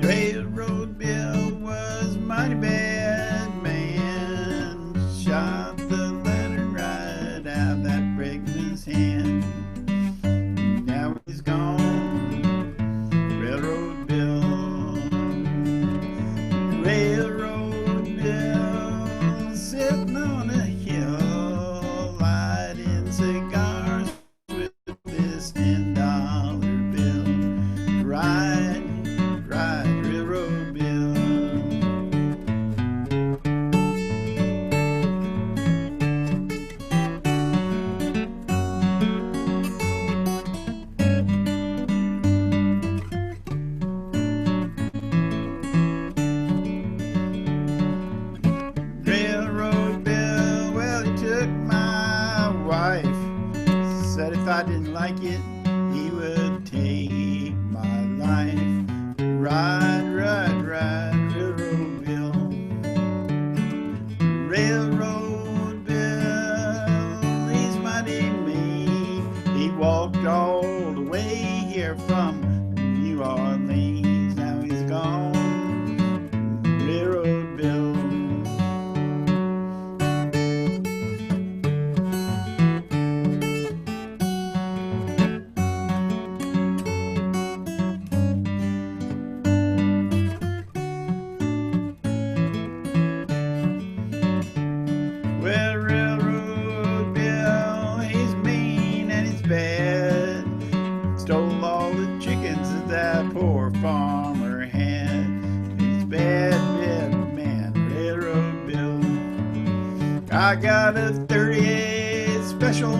Railroad Bill was a mighty bad man, shot the letter right out that brakeman's hand. Now he's gone. Railroad Bill, Railroad Bill, sitting on a hill, lighting cigars with this $10 bill. Ride, ride, Railroad Bill. Railroad Bill, well, he took my wife. Said if I didn't like it, he would take my life. Ride, ride, ride, Railroad Bill. Railroad Bill, he's mighty mean. He walked all the way here from New Orleans. Now he's gone. Railroad Bill. Well, Railroad Bill, he's mean and he's bad. Stole all the chickens that that poor farmer had. He's bad, bad man, Railroad Bill. I got a 38 special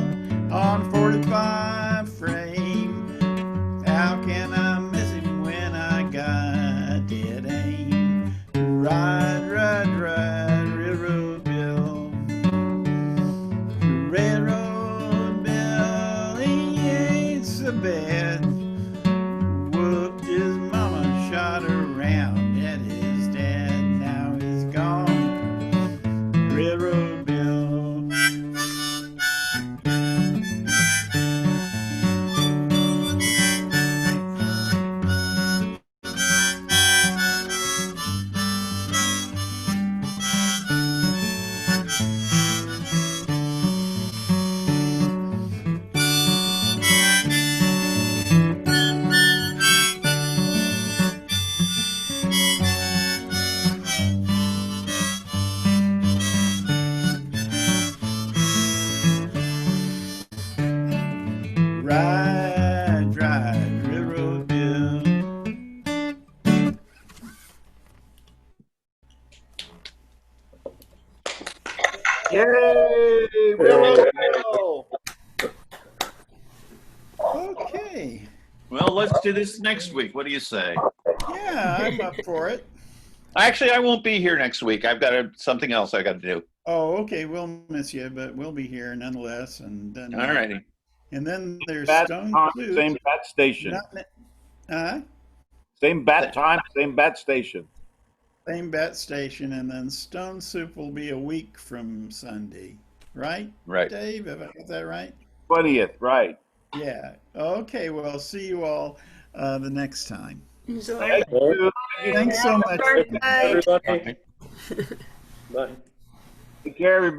on 45 frame. How can I miss him when I got dead aim? Ride, ride, ride, Railroad Bill. Railroad Bill, he ain't so bad. Whooped his mama, shot around at his dad. Now he's gone. Railroad Bill. Yay! Willow! Okay. Well, let's do this next week. What do you say? Yeah, I'm up for it. Actually, I won't be here next week. I've got something else I got to do. Oh, okay. We'll miss you, but we'll be here nonetheless. And then, All righty. And then there's Bat Stone time, Soup. same bat station. Same bat time, same bat station. Same bat station, and then Stone Soup will be a week from Sunday, right? Right. Dave, have I got that right? 20th, right. Yeah. Okay, well, see you all the next time. Enjoy. Thanks so much. Birthday. Everybody. Bye. Take care, everybody.